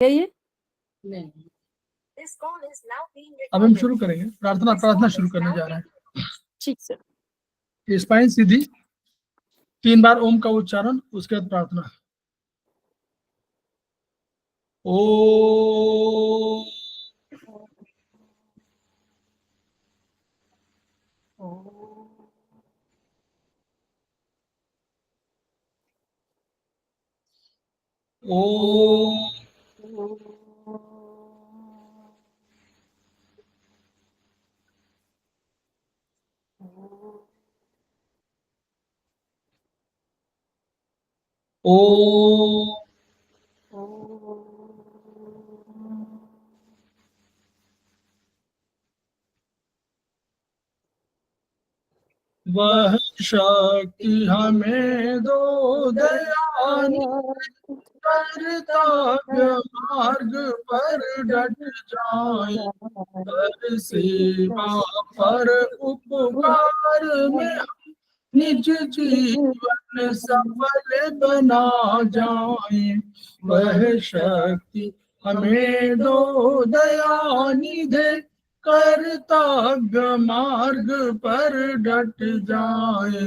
ये अब हम शुरू करेंगे प्रार्थना शुरू करने जा रहे हैं। ठीक सर। स्पाइन सीधी, 3 बार ओम का उच्चारण, उसके बाद प्रार्थना। ओ ओ ओ वह शक्ति हमें दो दयानी, कर्तव्य मार्ग पर डट जाए, कर सेवा पर उपकार में निज जीवन सफल बना जाए। वह शक्ति हमें दो दयानिधे, कर्तव्य मार्ग पर डट जाए।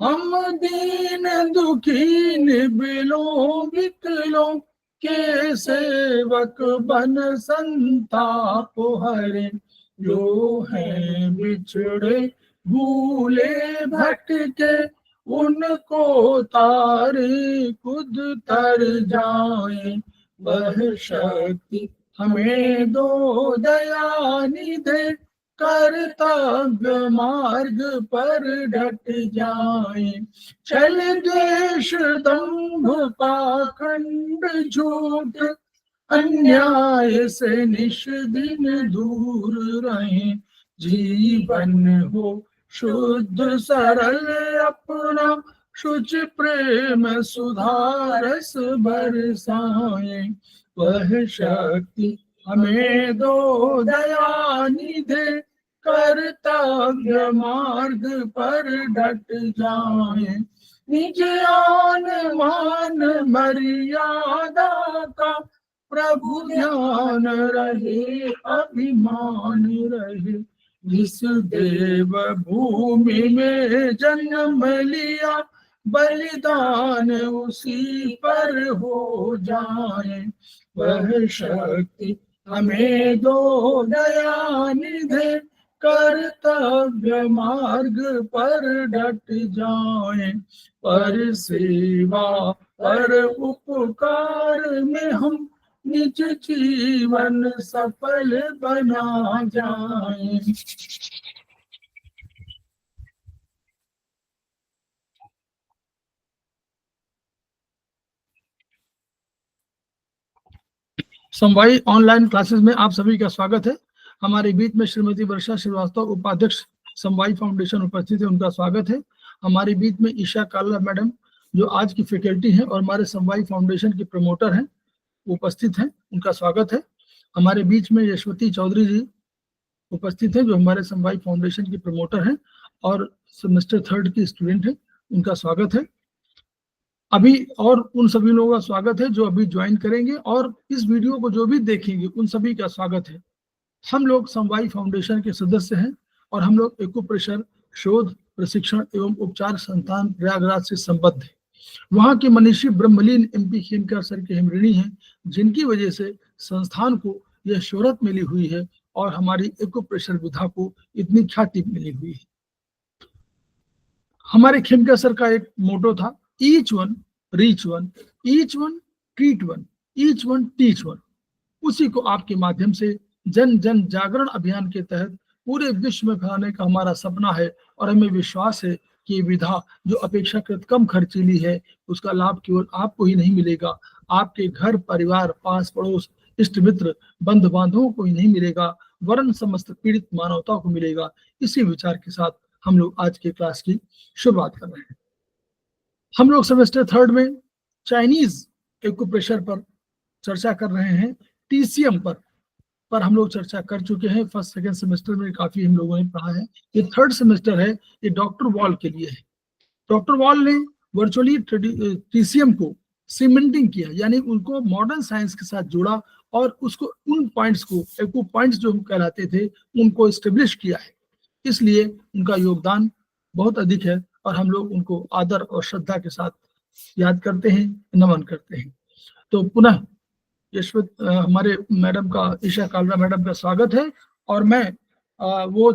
हम दीन दुखी निबिलों विकलों के सेवक बन संताप हरे, जो है बिछड़े भूले भटके, उनको तारे खुद तर जाए। वह शक्ति हमें दो दयानिधे, कर्तव्य मार्ग पर डट जाए। छल द्वेष दंभ पाखंड झूठ, अन्याय से निश दिन दूर रहें। जीवन हो शुद्ध सरल अपना, शुच प्रेम सुधारस बरसाए। वह शक्ति हमें दो दयानिधे, कर्तव्य मार्ग पर डट जाए। निज आन मान मर्यादा का प्रभु ध्यान रहे, अभिमान रहे। जिस देव भूमि में जन्म लिया, बलिदान उसी पर हो जाए। वह शक्ति हमें दो दयानिधे, कर्तव्य मार्ग पर डट जाए। पर सेवा पर उपकार में हम निज जीवन सफल बना जाए। समवाई ऑनलाइन क्लासेस में आप सभी का स्वागत है। हमारे बीच में श्रीमती वर्षा श्रीवास्तव, उपाध्यक्ष समवाई फाउंडेशन, उपस्थित है, उनका स्वागत है। हमारे बीच में ईशा काला मैडम, जो आज की फैकल्टी हैं और हमारे समवाई फाउंडेशन की प्रमोटर हैं, उपस्थित हैं, उनका स्वागत है। हमारे बीच में यशवती चौधरी जी उपस्थित हैं, जो हमारे समवाई फाउंडेशन की प्रमोटर हैं और सेमेस्टर 3 की स्टूडेंट हैं, उनका स्वागत है। अभी और उन सभी लोगों का स्वागत है जो अभी ज्वाइन करेंगे, और इस वीडियो को जो भी देखेंगे उन सभी का स्वागत है। हम लोग समवाई फाउंडेशन के सदस्य हैं और हम लोग एक्यूप्रेशर शोध, प्रशिक्षण एवं उपचार संस्थान प्रयागराज से संबद्ध है। वहाँ के मनीषी ब्रह्मलीन MP खेमकर सर के हम ऋणी हैं, जिनकी वजह से संस्थान को यह शोहरत मिली हुई है और हमारी एक्यूप्रेशर विधा को इतनी ख्याति मिली हुई है। हमारे खेमकर सर का एक मोटो था, each one reach one, each one treat one, each one teach one. उसी को आपके माध्यम से जन जन जागरण अभियान के तहत पूरे विश्व में फैलाने का हमारा सपना है, और हमें विश्वास है कि ये विधा जो अपेक्षाकृत कम खर्चीली है, उसका लाभ केवल आपको ही नहीं मिलेगा, आपके घर परिवार, पास पड़ोस, इष्ट मित्र, बंधु बांधवों को ही नहीं मिलेगा, वरन समस्त पीड़ित मानवता को मिलेगा। इसी विचार के साथ हम लोग आज के क्लास की शुरुआत कर रहे हैं। हम लोग सेमेस्टर 3 में चाइनीज एक्यूप्रेशर पर चर्चा कर रहे हैं। TCM पर हम लोग चर्चा कर चुके हैं। फर्स्ट सेकंड सेमेस्टर में काफी हम लोगों ने पढ़ा है। ये 3rd सेमेस्टर है, ये डॉक्टर वॉल के लिए है। डॉक्टर वॉल ने वर्चुअली TCM को सीमेंटिंग किया, यानी उनको मॉडर्न साइंस के साथ जोड़ा और उसको उन पॉइंट्स को, एक्ू पॉइंट्स जो कहलाते थे, उनको स्टेब्लिश किया है। इसलिए उनका योगदान बहुत अधिक है और हम लोग उनको आदर और श्रद्धा के साथ याद करते हैं, नमन करते हैं। तो पुनः यशवंत हमारे मैडम का, ईशा कालरा मैडम का स्वागत है। और मैं वो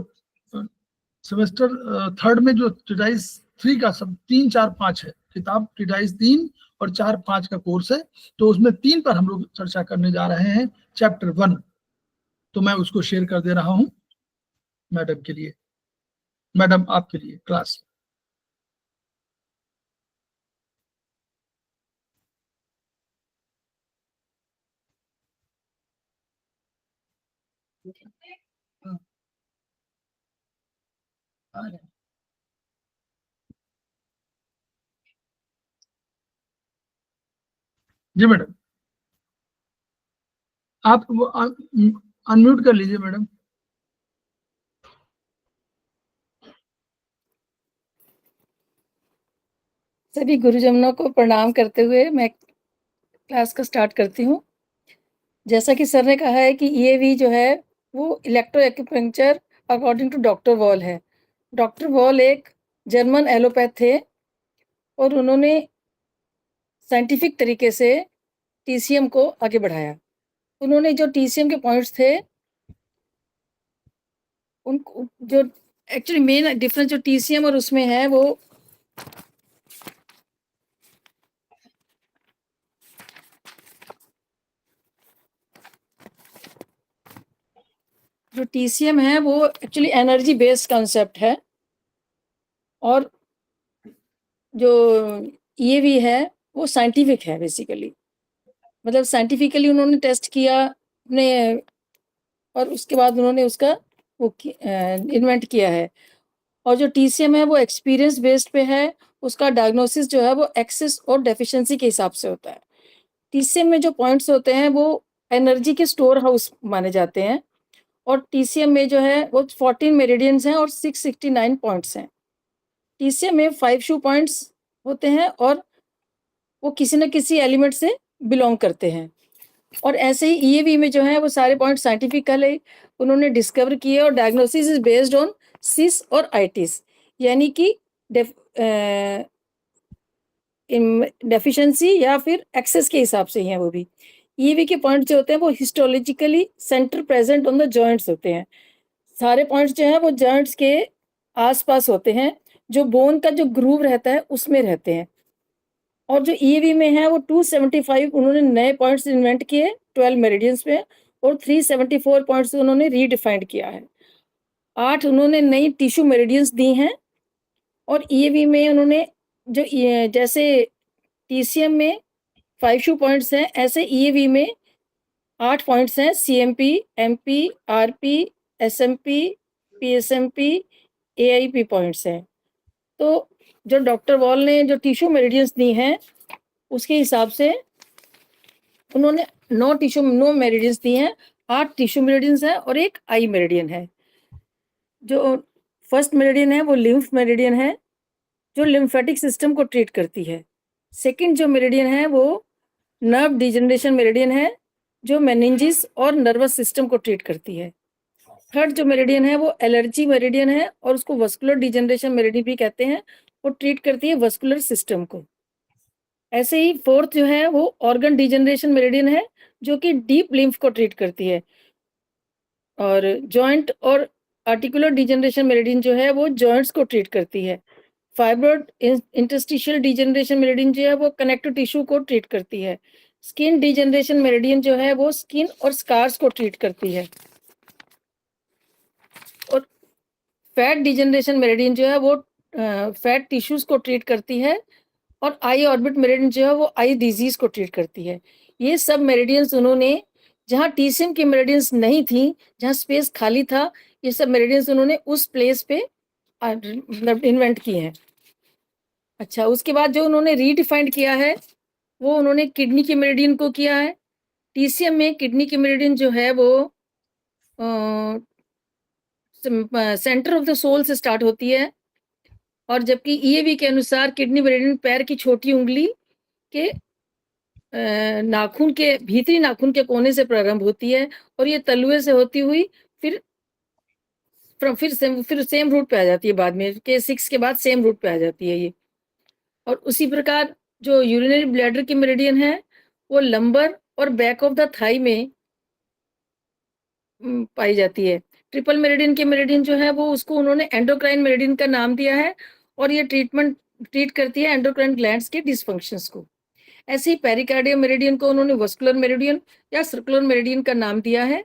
सेमेस्टर थर्ड में जो ट्रीटाइज 3 का सब 3, 4, 5 है किताब, ट्रीटाइज 3 और 4, 5 का कोर्स है, तो उसमें 3 पर हम लोग चर्चा करने जा रहे हैं, चैप्टर 1। तो मैं उसको शेयर कर दे रहा हूं मैडम के लिए। मैडम आपके लिए क्लास। जी मैडम, आप अनम्यूट कर लीजिए मैडम। सभी गुरुजनों को प्रणाम करते हुए मैं क्लास को स्टार्ट करती हूँ। जैसा कि सर ने कहा है कि ईएवी जो है वो electro acupuncture according to doctor Voll है। डॉक्टर वॉल एक जर्मन एलोपैथ थे और उन्होंने साइंटिफिक तरीके से टीसीएम को आगे बढ़ाया। उन्होंने जो टीसीएम के पॉइंट्स थे, उनको जो एक्चुअली मेन डिफरेंस जो टीसीएम और उसमें है, वो जो टीसीएम है वो एक्चुअली एनर्जी बेस्ड कॉन्सेप्ट है, और जो ईएवी है वो साइंटिफिक है बेसिकली। मतलब साइंटिफिकली उन्होंने टेस्ट किया अपने, और उसके बाद उन्होंने उसका वो इन्वेंट किया है। और जो टीसीएम है वो एक्सपीरियंस बेस्ड पे है। उसका डायग्नोसिस जो है वो एक्सेस और डेफिशिएंसी के हिसाब से होता है। टीसीएम में जो पॉइंट्स होते हैं वो एनर्जी के स्टोर हाउस माने जाते हैं, और टीसीएम में जो है वो 14 मेरिडियंस हैं और 669 पॉइंट्स हैं। टीसीएम में 5 शू पॉइंट्स होते हैं और वो किसी न किसी एलिमेंट से बिलोंग करते हैं। और ऐसे ही ईएवी में जो है वो सारे पॉइंट साइंटिफिकली उन्होंने डिस्कवर किए, और डायग्नोसिस इज बेस्ड ऑन सिस और आईटिस, यानी कि डेफिशिएंसी या फिर एक्सेस के हिसाब से ही है वो भी। ईएवी के पॉइंट जो होते हैं वो histologically centre present on the joints होते हैं। सारे पॉइंट्स जो हैं वो जॉइंट्स के आसपास होते हैं, जो बोन का जो ग्रूव रहता है उसमें रहते हैं। और जो ईएवी में है वो 275 उन्होंने नए पॉइंट्स इन्वेंट किए 12 मेरिडियंस में, और 374 पॉइंट्स उन्होंने रीडिफाइंड किया है। 8 उन्होंने नई टिश्यू मेरिडियंस दी हैं। और ईएवी में उन्होंने जो जैसे टीसीएम में 5 शू पॉइंट्स हैं, ऐसे ईएवी में 8 पॉइंट्स हैं। CMP, MP, RP, SMP, PSMP, AIP points हैं। तो जो डॉक्टर वॉल ने जो टिश्यू मेरिडियंस दी हैं उसके हिसाब से उन्होंने 9 मेरिडियंस दी हैं। 8 टिश्यू मेरिडियंस हैं और 1 आई मेरिडियन है। जो फर्स्ट मेरिडियन है वो लिम्फ मेरिडियन है, जो लिम्फेटिक सिस्टम को ट्रीट करती है। सेकंड जो मेरिडियन है वो नर्व डिजनरेशन मेरिडियन है, जो मेनिंजिस और नर्वस सिस्टम को ट्रीट करती है। थर्ड जो मेरिडियन है वो एलर्जी मेरिडियन है, और उसको वस्कुलर डिजनरेशन मेरिडियन भी कहते हैं। वो ट्रीट करती है वस्कुलर सिस्टम को। ऐसे ही फोर्थ जो है वो ऑर्गन डिजनरेशन मेरिडियन है, जो कि डीप लिम्फ को ट्रीट करती है। और जॉइंट और आर्टिकुलर डिजनरेशन मेरिडियन जो है वो जॉइंट्स को ट्रीट करती है। फाइब्रोड इंटरस्टिशियल डिजनरेशन मेरिडियन जो है वो कनेक्टिव टिश्यू को ट्रीट करती है। स्किन डिजनरेशन मेरिडियन जो है वो स्किन और स्कार्स को ट्रीट करती है। और फैट डिजनरेशन मेरिडियन जो है वो फैट टिश्यूज को ट्रीट करती है। और आई ऑर्बिट मेरिडियन जो है वो आई डिजीज को ट्रीट करती है। ये सब मेरिडियंस उन्होंने, जहाँ टीसीएम की मेरिडियंस नहीं थी, जहाँ स्पेस खाली था, ये सब मेरिडियंस उन्होंने उस प्लेस पे मतलब इन्वेंट किए हैं। अच्छा, उसके बाद जो उन्होंने रीडिफाइंड किया है वो उन्होंने किडनी के मेरिडियन को किया है। टीसीएम में किडनी की मेरिडियन जो है वो सेंटर ऑफ द सोल से स्टार्ट होती है, और जबकि ईएवी के अनुसार किडनी मेरिडियन पैर की छोटी उंगली के नाखून के भीतरी नाखून के कोने से प्रारंभ होती है और ये तलुए से होती हुई फिर सेम रूट पे आ जाती है बाद में, K6 के बाद सेम रूट पे आ जाती है ये। और उसी प्रकार जो यूरिनरी ब्लैडर की मेरिडियन है वो लंबर और बैक ऑफ द थाई में पाई जाती है। ट्रिपल मेरिडियन की मेरिडियन जो है वो उसको उन्होंने एंडोक्राइन मेरिडियन का नाम दिया है और ये ट्रीट करती है एंडोक्राइन ग्लैंड्स के डिसफंक्शंस को। ऐसे ही पेरिकार्डियम मेरिडियन को उन्होंने वस्कुलर मेरिडियन या सर्कुलर मेरिडियन का नाम दिया है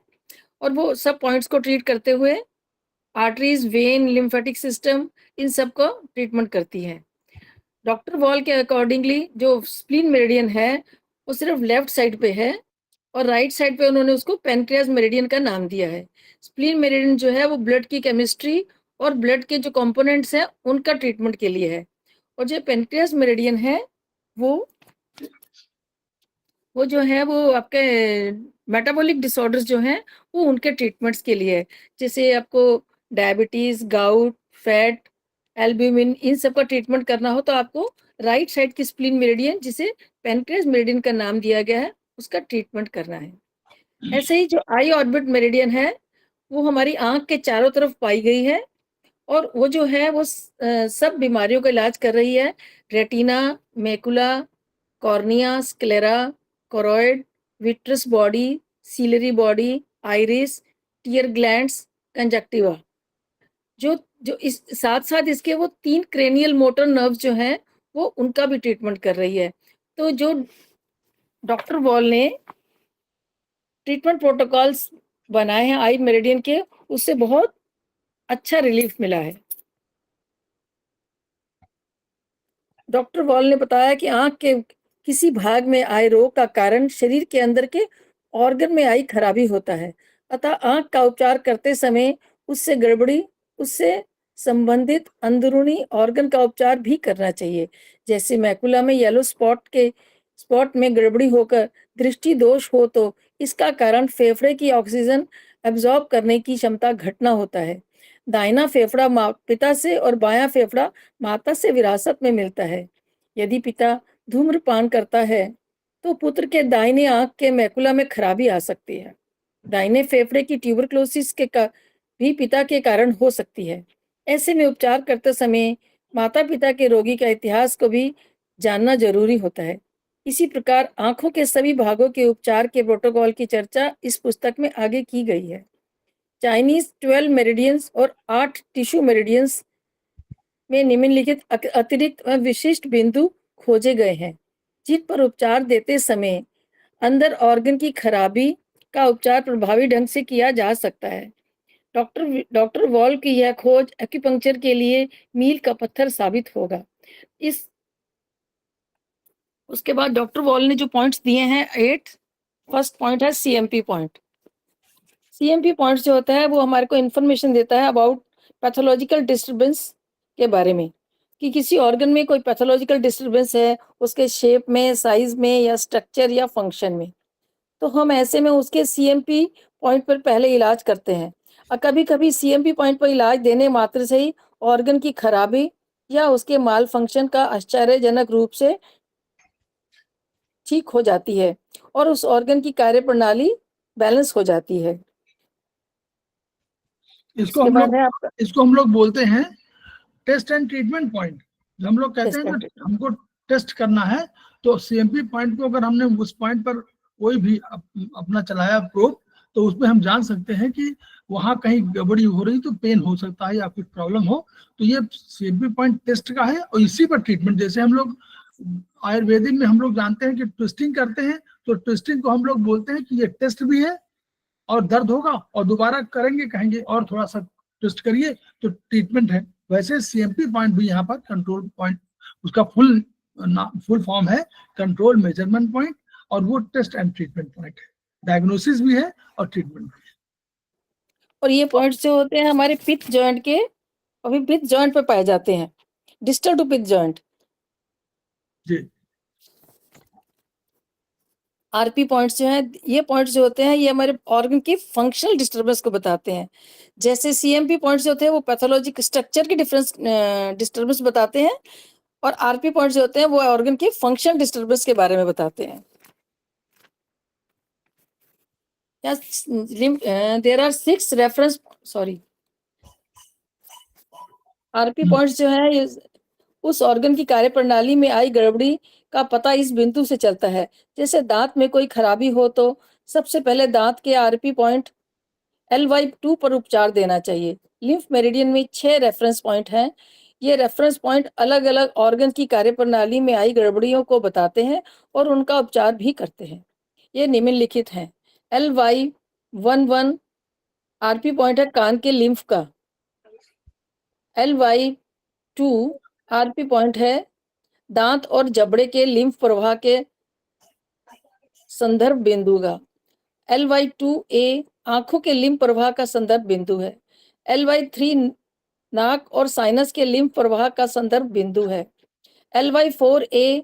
और वो सब पॉइंट्स को ट्रीट करते हुए arteries, when, lymphatic system in सब को ट्रीटमेंट करती है। डॉक्टर वॉल के अकॉर्डिंगली जो स्प्लीन मेरिडियन है वो सिर्फ लेफ्ट साइड पे है और राइट साइड पे उन्होंने उसको पेनक्रियाज मेरिडियन का नाम दिया है। स्प्लीन मेरिडियन जो है वो ब्लड की केमिस्ट्री और ब्लड के जो कंपोनेंट्स हैं उनका ट्रीटमेंट के लिए है और जो पेनक्रियाज मेरिडियन है वो जो है वो आपके मेटाबॉलिक डिसऑर्डर्स जो हैं वो उनके ट्रीटमेंट्स के लिए है। जैसे आपको डायबिटीज, गाउट, फैट, एल्ब्यूमिन इन सब का ट्रीटमेंट करना हो तो आपको राइट साइड की स्प्लीन मेरिडियन जिसे पेनक्रियाज मेरिडियन का नाम दिया गया है उसका ट्रीटमेंट करना है। ऐसे ही जो आई ऑर्बिट मेरिडियन है वो हमारी आंख के चारों तरफ पाई गई है और वो जो है वो सब बीमारियों का इलाज कर रही है। Retina, macula, cornea, sclera, choroid, vitreous body, ciliary body, iris, tear glands, conjunctiva. जो जो इस साथ साथ इसके वो 3 क्रेनियल मोटर नर्व्स जो हैं वो उनका भी ट्रीटमेंट कर रही है। तो जो डॉक्टर वॉल ने ट्रीटमेंट प्रोटोकॉल्स बनाए हैं आई मेरिडियन के उससे बहुत अच्छा रिलीफ मिला है। डॉक्टर वॉल ने बताया कि आंख के किसी भाग में आए रोग का कारण शरीर के अंदर के ऑर्गन में आई खराबी होता है, अतः आंख का उपचार करते समय उससे संबंधित अंदरूनी ऑर्गन का उपचार भी करना चाहिए। जैसे मैकुला में येलो स्पॉट में गड़बड़ी होकर दृष्टि दोष हो तो इसका कारण फेफड़े की ऑक्सीजन एब्जॉर्ब करने की क्षमता घटना होता है। दाहिना फेफड़ा पिता से और बायां फेफड़ा माता से विरासत में मिलता है। यदि पिता धूम्रपान करता है तो पुत्र के दाहिने आंख के मैकुला में खराबी आ सकती है। दाहिने फेफड़े की ट्यूबरक्लोसिस भी पिता के कारण हो सकती है। ऐसे में उपचार करते समय माता पिता के रोगी का इतिहास को भी जानना जरूरी होता है। इसी प्रकार आंखों के सभी भागों के उपचार के प्रोटोकॉल की चर्चा इस पुस्तक में आगे की गई है। चाइनीज 12 मेरिडियंस और 8 टिश्यू मेरिडियंस में निम्नलिखित अतिरिक्त विशिष्ट बिंदु खोजे गए हैं जिन पर उपचार देते समय अंदर ऑर्गन की खराबी का उपचार प्रभावी ढंग से किया जा सकता है। डॉक्टर वॉल की यह खोज एक्यूपंक्चर के लिए मील का पत्थर साबित होगा। उसके बाद डॉक्टर वॉल ने जो पॉइंट्स दिए हैं 8, फर्स्ट पॉइंट है CMP पॉइंट। CMP पॉइंट जो होता है वो हमारे को इंफॉर्मेशन देता है अबाउट पैथोलॉजिकल डिस्टर्बेंस के बारे में कि किसी ऑर्गन में कोई पैथोलॉजिकल डिस्टर्बेंस है उसके शेप में, साइज में या स्ट्रक्चर या फंक्शन में, तो हम ऐसे में उसके CMP पॉइंट पर पहले इलाज करते हैं। और कभी कभी CMP पॉइंट पर इलाज देने मात्र से ही ऑर्गन की खराबी या उसके माल फंक्शन का आश्चर्यजनक रूप से ठीक हो जाती है और उस ऑर्गन की कार्यप्रणाली बैलेंस हो जाती है। इसको हम लोग बोलते हैं टेस्ट एंड ट्रीटमेंट पॉइंट। जब हम लोग कहते हैं कि हमको टेस्ट करना है तो CMP पॉइंट को अगर हमने उस पॉइंट पर कोई भी अपना चलाया प्रोब तो उसमें हम जान सकते हैं कि वहां कहीं गड़बड़ी हो रही तो पेन हो सकता है या कुछ प्रॉब्लम हो, तो ये CMP पॉइंट टेस्ट का है और इसी पर ट्रीटमेंट। जैसे हम लोग आयुर्वेदिक में हम लोग जानते हैं कि ट्विस्टिंग करते हैं तो ट्विस्टिंग को हम लोग बोलते हैं कि ये टेस्ट भी है और दर्द होगा और दोबारा करेंगे कहेंगे और थोड़ा सा ट्विस्ट करिए तो ट्रीटमेंट है। वैसे CMP पॉइंट भी यहाँ पर कंट्रोल पॉइंट, उसका फुल फॉर्म है कंट्रोल मेजरमेंट पॉइंट और वो टेस्ट एंड ट्रीटमेंट पॉइंट है, डायग्नोसिस भी है और ट्रीटमेंट भी है। और ये पॉइंट्स जो होते हैं हमारे पित्त जॉइंट के अभी पित्त जॉइंट पे पाए जाते हैं, डिस्टल टू पित्त जॉइंट जी। RP पॉइंट्स जो हैं, ये पॉइंट्स जो होते हैं ये हमारे ऑर्गन की फंक्शनल डिस्टर्बेंस को बताते हैं। जैसे CMP पॉइंट्स जो होते हैं वो पैथोलॉजिक स्ट्रक्चर की डिस्टर्बेंस बताते हैं और RP पॉइंट्स जो होते हैं वो ऑर्गन की फंक्शनल डिस्टर्बेंस के बारे में बताते हैं। Yes, there are 6 reference, sorry, RP points जो है उस ऑर्गन की कार्यप्रणाली में आई गड़बड़ी का पता इस बिंदु से चलता है। जैसे दांत में कोई खराबी हो तो सबसे पहले दांत के आरपी पॉइंट LY2 पर उपचार देना चाहिए। लिम्फ मेरिडियन में 6 रेफरेंस पॉइंट हैं। ये रेफरेंस पॉइंट अलग-अलग ऑर्गन की कार्यप्रणाली में आई गड़बड़ियों को बताते हैं और उनका उपचार भी करते हैं। ये निम्नलिखित हैं। LY11 आरपी पॉइंट है कान के लिम्फ का। LY2 आरपी पॉइंट है दांत और जबड़े के लिम्फ प्रवाह के संदर्भ बिंदु का। LY2A आंखों के लिम्फ प्रवाह का संदर्भ बिंदु है। LY3 नाक और साइनस के लिम्फ प्रवाह का संदर्भ बिंदु है। LY4A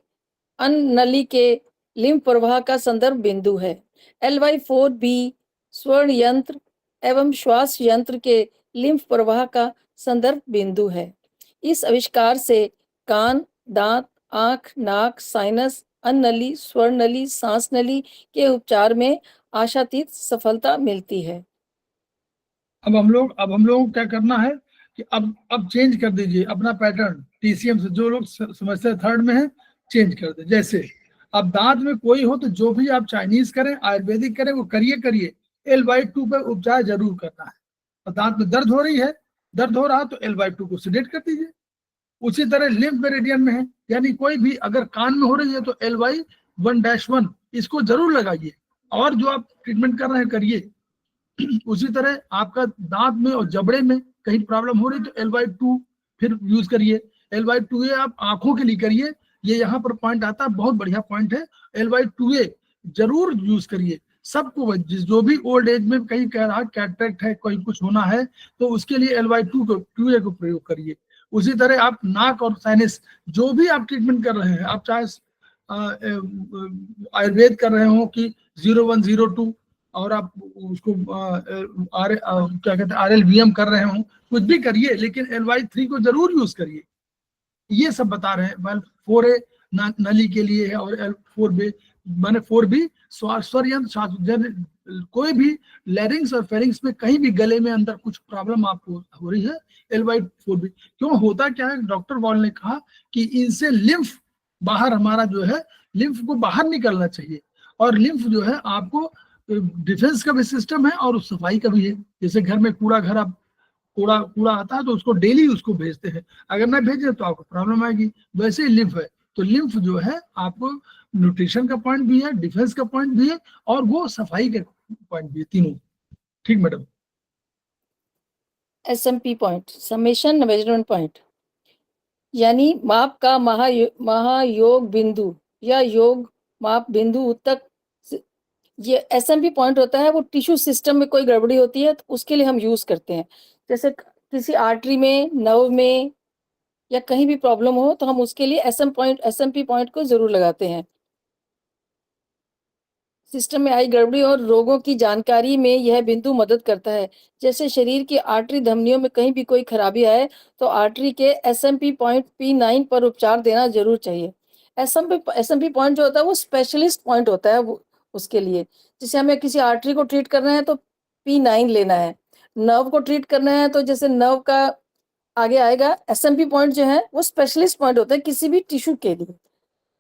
अन्न नली के लिम्फ प्रवाह का संदर्भ बिंदु है। LY4B स्वर्ण यंत्र एवं श्वास यंत्र के लिम्फ प्रवाह का संदर्भ बिंदु है। इस आविष्कार से कान, दांत, आंख, नाक, साइनस, अन्न नली, स्वर्ण नली, सांस नली के उपचार में आशातीत सफलता मिलती है। अब हम लोग को क्या करना है कि अब चेंज कर दीजिए अपना पैटर्न TCM से। जो लोग समस्या 3rd में है चेंज कर दे। जैसे अब दांत में कोई हो तो जो भी आप चाइनीज करें, आयुर्वेदिक करें, वो करिए LY2 पे उपचार जरूर करना है। और दांत में दर्द हो रहा तो LY2 को सिलेक्ट कर दीजिए। उसी तरह लिम्फ मेरिडियन में है, यानी कोई भी अगर कान में हो रही है तो LY1-1 इसको जरूर लगाइए और जो आप ट्रीटमेंट कर रहे हैं करिए। उसी तरह आपका दांत में और जबड़े में कहीं प्रॉब्लम हो रही तो LY2 फिर यूज करिए। LY2A आप आंखों के लिए करिए। ये यहाँ पर पॉइंट आता है, बहुत बढ़िया पॉइंट है। LY2A जरूर यूज करिए। सबको जो भी ओल्ड एज में कहीं कह रहा कैटरेक्ट है, कोई कुछ होना है तो उसके लिए LY2A को प्रयोग करिए। उसी तरह आप नाक और साइनस जो भी आप ट्रीटमेंट कर रहे हैं, आप चाहे आयुर्वेद कर रहे हो कि 0102 और आप उसको क्या कहते हैं RLVM कर रहे हो, कुछ भी करिए लेकिन LY3 को जरूर यूज करिए। ये सब बता रहे हैं। 4A नली के लिए है और L4B माने 4B स्वर यंत्र, कोई भी लैरिंग्स और फेरिंग्स में कहीं भी गले में अंदर कुछ प्रॉब्लम आपको हो रही है LY4B। क्यों होता क्या है, डॉक्टर वॉल ने कहा कि इनसे लिम्फ बाहर, हमारा जो है लिम्फ को बाहर निकलना चाहिए। और लिम्फ जो है आपको डिफेंस का भी सिस्टम है और सफाई का भी है। जैसे घर में कूड़ा आता है तो उसको डेली उसको भेजते हैं, अगर ना भेजे तो आपको प्रॉब्लम आएगी। वैसे ही लिम्फ है, तो लिम्फ जो है आपको न्यूट्रिशन का पॉइंट भी है, डिफेंस का पॉइंट भी है और वो सफाई के पॉइंट भी है, तीनों। ठीक madam. SMP point, summation measurement point, यानी माप का महायोग बिंदु या योग माप बिंदु तक। ये SMP पॉइंट होता है, वो टिश्यू सिस्टम में कोई गड़बड़ी होती है तो उसके लिए हम यूज करते हैं। जैसे किसी आर्टरी में, नर्व में या कहीं भी प्रॉब्लम हो तो हम उसके लिए SMP पॉइंट को जरूर लगाते हैं। सिस्टम में आई गड़बड़ी और रोगों की जानकारी में यह बिंदु मदद करता है। जैसे शरीर की आर्टरी धमनियों में कहीं भी कोई खराबी आए तो आर्टरी के SMP पॉइंट P9 पर उपचार देना जरूर चाहिए। SMP पॉइंट जो होता है वो स्पेशलिस्ट पॉइंट होता है वो उसके लिए। जैसे हमें किसी आर्टरी को ट्रीट करना है तो P9 लेना है। नर्व को ट्रीट करना है तो जैसे नर्व का आगे आएगा SMP पॉइंट जो है वो स्पेशलिस्ट पॉइंट होता है किसी भी टिश्यू के लिए।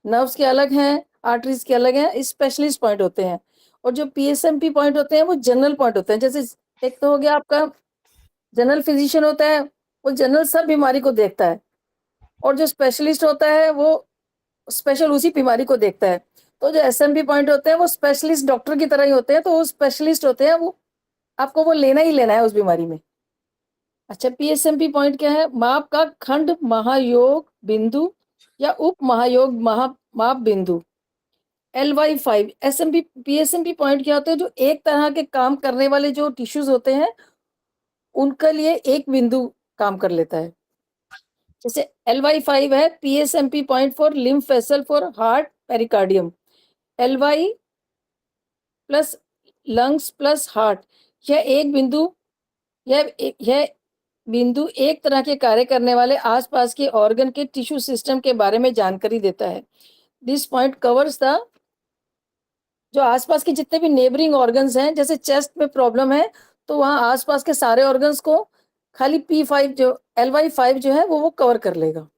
नर्व्स के अलग हैं, आर्टरीज के अलग हैं, स्पेशलिस्ट पॉइंट होते हैं। और जो PSMP पॉइंट होते हैं वो जनरल पॉइंट होते हैं। जैसे एक तो हो गया आपका जनरल फिजिशियन होता है, वो जनरल सब बीमारी को देखता है, और जो स्पेशलिस्ट होता है वो स्पेशल उसी बीमारी को देखता है। तो जो SMP पॉइंट होते हैं वो स्पेशलिस्ट डॉक्टर की तरह ही होते हैं, तो वो स्पेशलिस्ट होते हैं, वो आपको वो लेना ही लेना है उस बीमारी में। अच्छा, PSMP पॉइंट क्या है? माप का खंड महायोग बिंदु या उप महायोग माप बिंदु। LY5 PSMP पॉइंट क्या होते हैं? जो एक तरह के काम करने वाले जो टिश्यूज होते हैं उनके लिए एक बिंदु काम कर लेता है। जैसे LY5 है PSMP point for lymph vessel for heart pericardium. LY plus lungs plus heart, यह बिंदु एक तरह के कार्य करने वाले आसपास के ऑर्गन के टिश्यू सिस्टम के बारे में जानकारी देता है। दिस पॉइंट कवर्स द जो आसपास के जितने भी नेबरिंग ऑर्गन्स हैं, जैसे चेस्ट में प्रॉब्लम है तो वहाँ आसपास के सारे ऑर्गन्स को खाली P5 जो LY5 जो है वो कवर कर लेगा।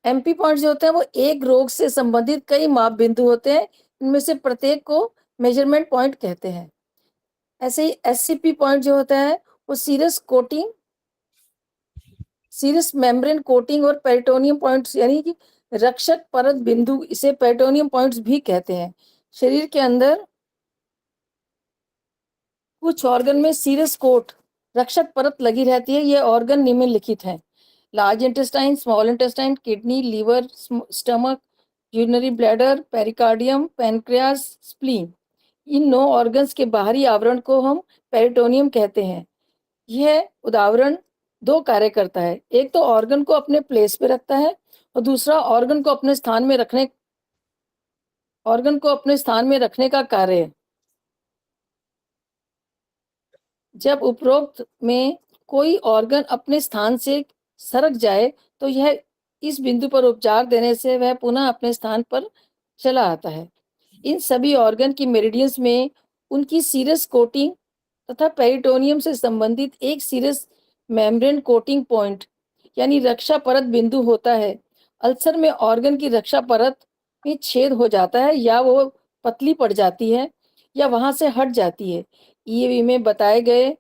MP पॉइंट जो होते हैं वो एक रोग से संबंधित कई माप बिंदु होते हैं, इनमें से प्रत्येक को मेजरमेंट पॉइंट कहते हैं। ऐसे ही SCP पॉइंट जो होता है वो सीरस मेम्ब्रेन कोटिंग और पेरिटोनियम पॉइंट्स यानी कि रक्षक परत बिंदु, इसे पेरिटोनियम पॉइंट्स भी कहते हैं। शरीर के अंदर कुछ ऑर्गन में सीरस कोट रक्षक परत लगी रहती है। ये ऑर्गन निम्नलिखित हैं: large intestine, small intestine, kidney, liver, stomach, urinary bladder, pericardium, pancreas, spleen. इन 9 ऑर्गन्स के बाहरी आवरण को हम पेरिटोनियम कहते हैं। यह उदावरण 2 कार्य करता है, एक तो ऑर्गन को अपने प्लेस पे रखता है और दूसरा ऑर्गन को अपने स्थान में रखने का कार्य है। जब उपरोक्त में कोई ऑर्गन अपने स्थान से सरक जाए तो यह इस बिंदु पर उपचार देने से वह पुनः अपने स्थान पर चला आता है। इन सभी ऑर्गन की मेरिडियंस में उनकी सीरस कोटिंग तथा पेरिटोनियम से संबंधित एक सीरस मेम्ब्रेन कोटिंग पॉइंट यानी रक्षा परत बिंदु होता है। अल्सर में ऑर्गन की रक्षा परत में छेद हो जाता है या वो पतली पड़ जाती है या वहां से हट जाती है। EAV में बताए गए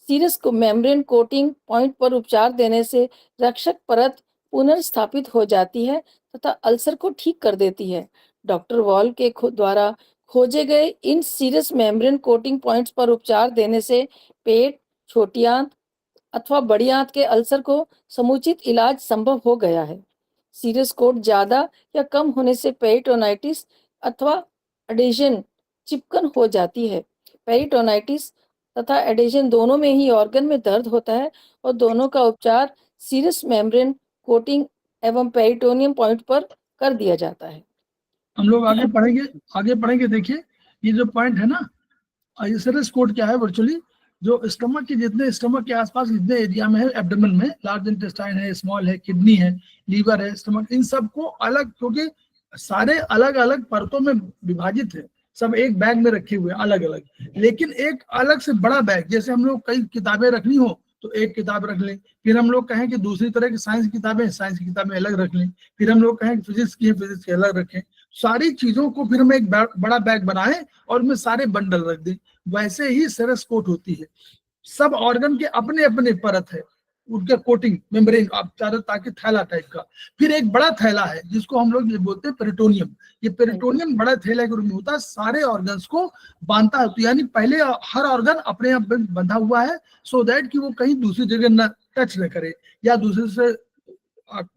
सीरस को मेम्ब्रेन कोटिंग पॉइंट पर उपचार देने से रक्षक परत पुनर्स्थापित हो जाती है तथा अल्सर को ठीक कर देती है। डॉक्टर वॉल के द्वारा खोजे गए इन सीरस मेम्ब्रेन कोटिंग पॉइंट्स पर उपचार देने से पेट, छोटी आंत अथवा बड़ी आंत के अल्सर को समुचित इलाज संभव हो गया है। सीरस कोट ज्यादा या कम होने से पेरिटोनाइटिस अथवा एडेशन चिपकन हो जाती है। पेरिटोनाइटिस तथा एडेशन दोनों में ही ऑर्गन में दर्द होता है और दोनों का उपचार सीरस मेम्ब्रेन कोटिंग एवं पेरिटोनियम पॉइंट पर कर दिया जाता है। हम लोग आगे पढ़ेंगे। देखिए ये जो पॉइंट है ना, सीरस कोट क्या है वर्चुअली, जो स्टमक के आसपास जितने एरिया में है, एब्डोमेन में लार्ज इंटेस्टाइन है, स्मॉल है, किडनी है, लीवर है, स्टमक, इन सबको अलग, क्योंकि सारे अलग अलग परतों में विभाजित है, सब एक बैग में रखे हुए अलग अलग, लेकिन एक अलग से बड़ा बैग, जैसे हम लोग कई किताबें रखनी हो तो एक किताब रख लें, फिर हम लोग कहें कि दूसरी तरह की साइंस की किताबें अलग रख लें, फिर हम लोग कहें कि फिजिक्स की अलग रखें, सारी चीजों को फिर हम एक बड़ा बैग बनाएं और उसमें सारे बंडल रख दें। वैसे ही सीरस कोट होती है, सब ऑर्गन के अपने अपने परत है, उनके कोटिंग मेम्ब्रेन आप चारों, ताकि थैला टाइप का। फिर एक बड़ा थैला है जिसको हम लोग ये बोलते हैं पेरिटोनियम। ये पेरिटोनियम बड़ा थैला के रूप में होता है, सारे ऑर्गन्स को बांधता है। तो यानी पहले हर ऑर्गन अपने आप में बंधा हुआ है, सो दैट कि वो कहीं दूसरी जगह न टच न करे या दूसरे से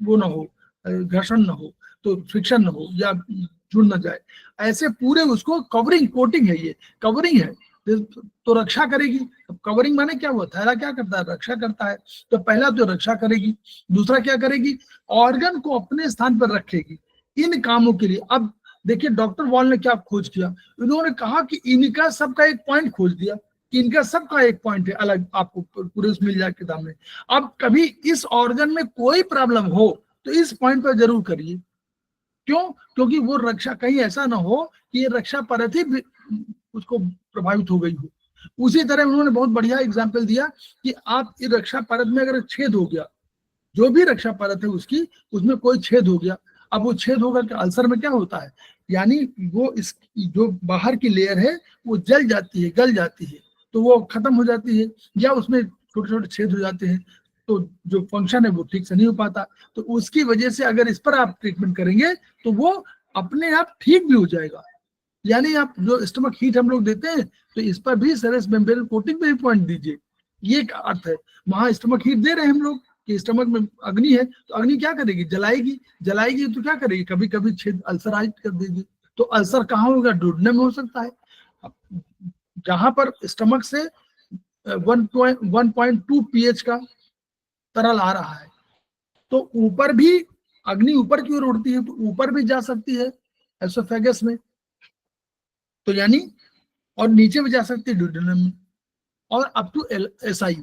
वो ना हो, घर्षण न हो, तो फ्रिक्शन न हो या जुड़ न जाए। ऐसे पूरे उसको कवरिंग कोटिंग है, ये कवरिंग है तो रक्षा करेगी। कवरिंग माने क्या हुआ, थैला क्या करता है, रक्षा करता है। तो पहला तो रक्षा करेगी, दूसरा क्या करेगी, ऑर्गन को अपने स्थान पर रखेगी इन कामों के लिए। अब देखिए डॉक्टर वॉल ने क्या खोज किया, उन्होंने कहा कि इनका सबका एक पॉइंट खोज दिया कि इनका सबका एक पॉइंट है अलग, आपको पूरे मिल जाए किताब में। अब कभी इस ऑर्गन में कोई प्रॉब्लम हो तो इस पॉइंट पर जरूर करिए। क्यों? क्योंकि वो रक्षा, कहीं ऐसा ना हो कि ये रक्षा परत ही उसको प्रभावित हो गई हो। उसी तरह उन्होंने बहुत बढ़िया एग्जाम्पल दिया कि आप इस रक्षा परत में अगर छेद हो गया, जो भी रक्षा परत है उसकी, उसमें कोई छेद हो गया, अब वो छेद होगा कि अल्सर में क्या होता है, यानी वो इस जो बाहर की लेयर है वो जल जाती है, गल जाती है, तो वो खत्म हो जाती है, या उसमें छोटे छोटे छेद हो जाते हैं, तो जो फंक्शन है वो ठीक से नहीं हो पाता। तो उसकी वजह से अगर इस पर आप ट्रीटमेंट करेंगे तो वो अपने आप ठीक भी हो जाएगा। यानी आप जो स्टमक हीट हम लोग देते हैं तो इस पर भी सीरस मेम्ब्रेन कोटिंग पे भी पॉइंट दीजिए, ये एक अर्थ है। वहां स्टमक हीट दे रहे हैं हम लोग कि स्टमक में अग्नि है, तो अग्नि क्या करेगी, जलाएगी तो क्या करेगी, कभी कभी छेद अल्सराइज कर देगी। तो अल्सर कहाँ होगा, डुोडेनम में हो सकता है, जहां पर स्टमक से 1.2 pH का तरल आ रहा है, तो ऊपर भी अग्नि ऊपर की ओर उड़ती है, तो ऊपर भी जा सकती है एसोफेगस में, तो यानी, और नीचे भी जा सकती है डुोडेनम में, और अप टू SI।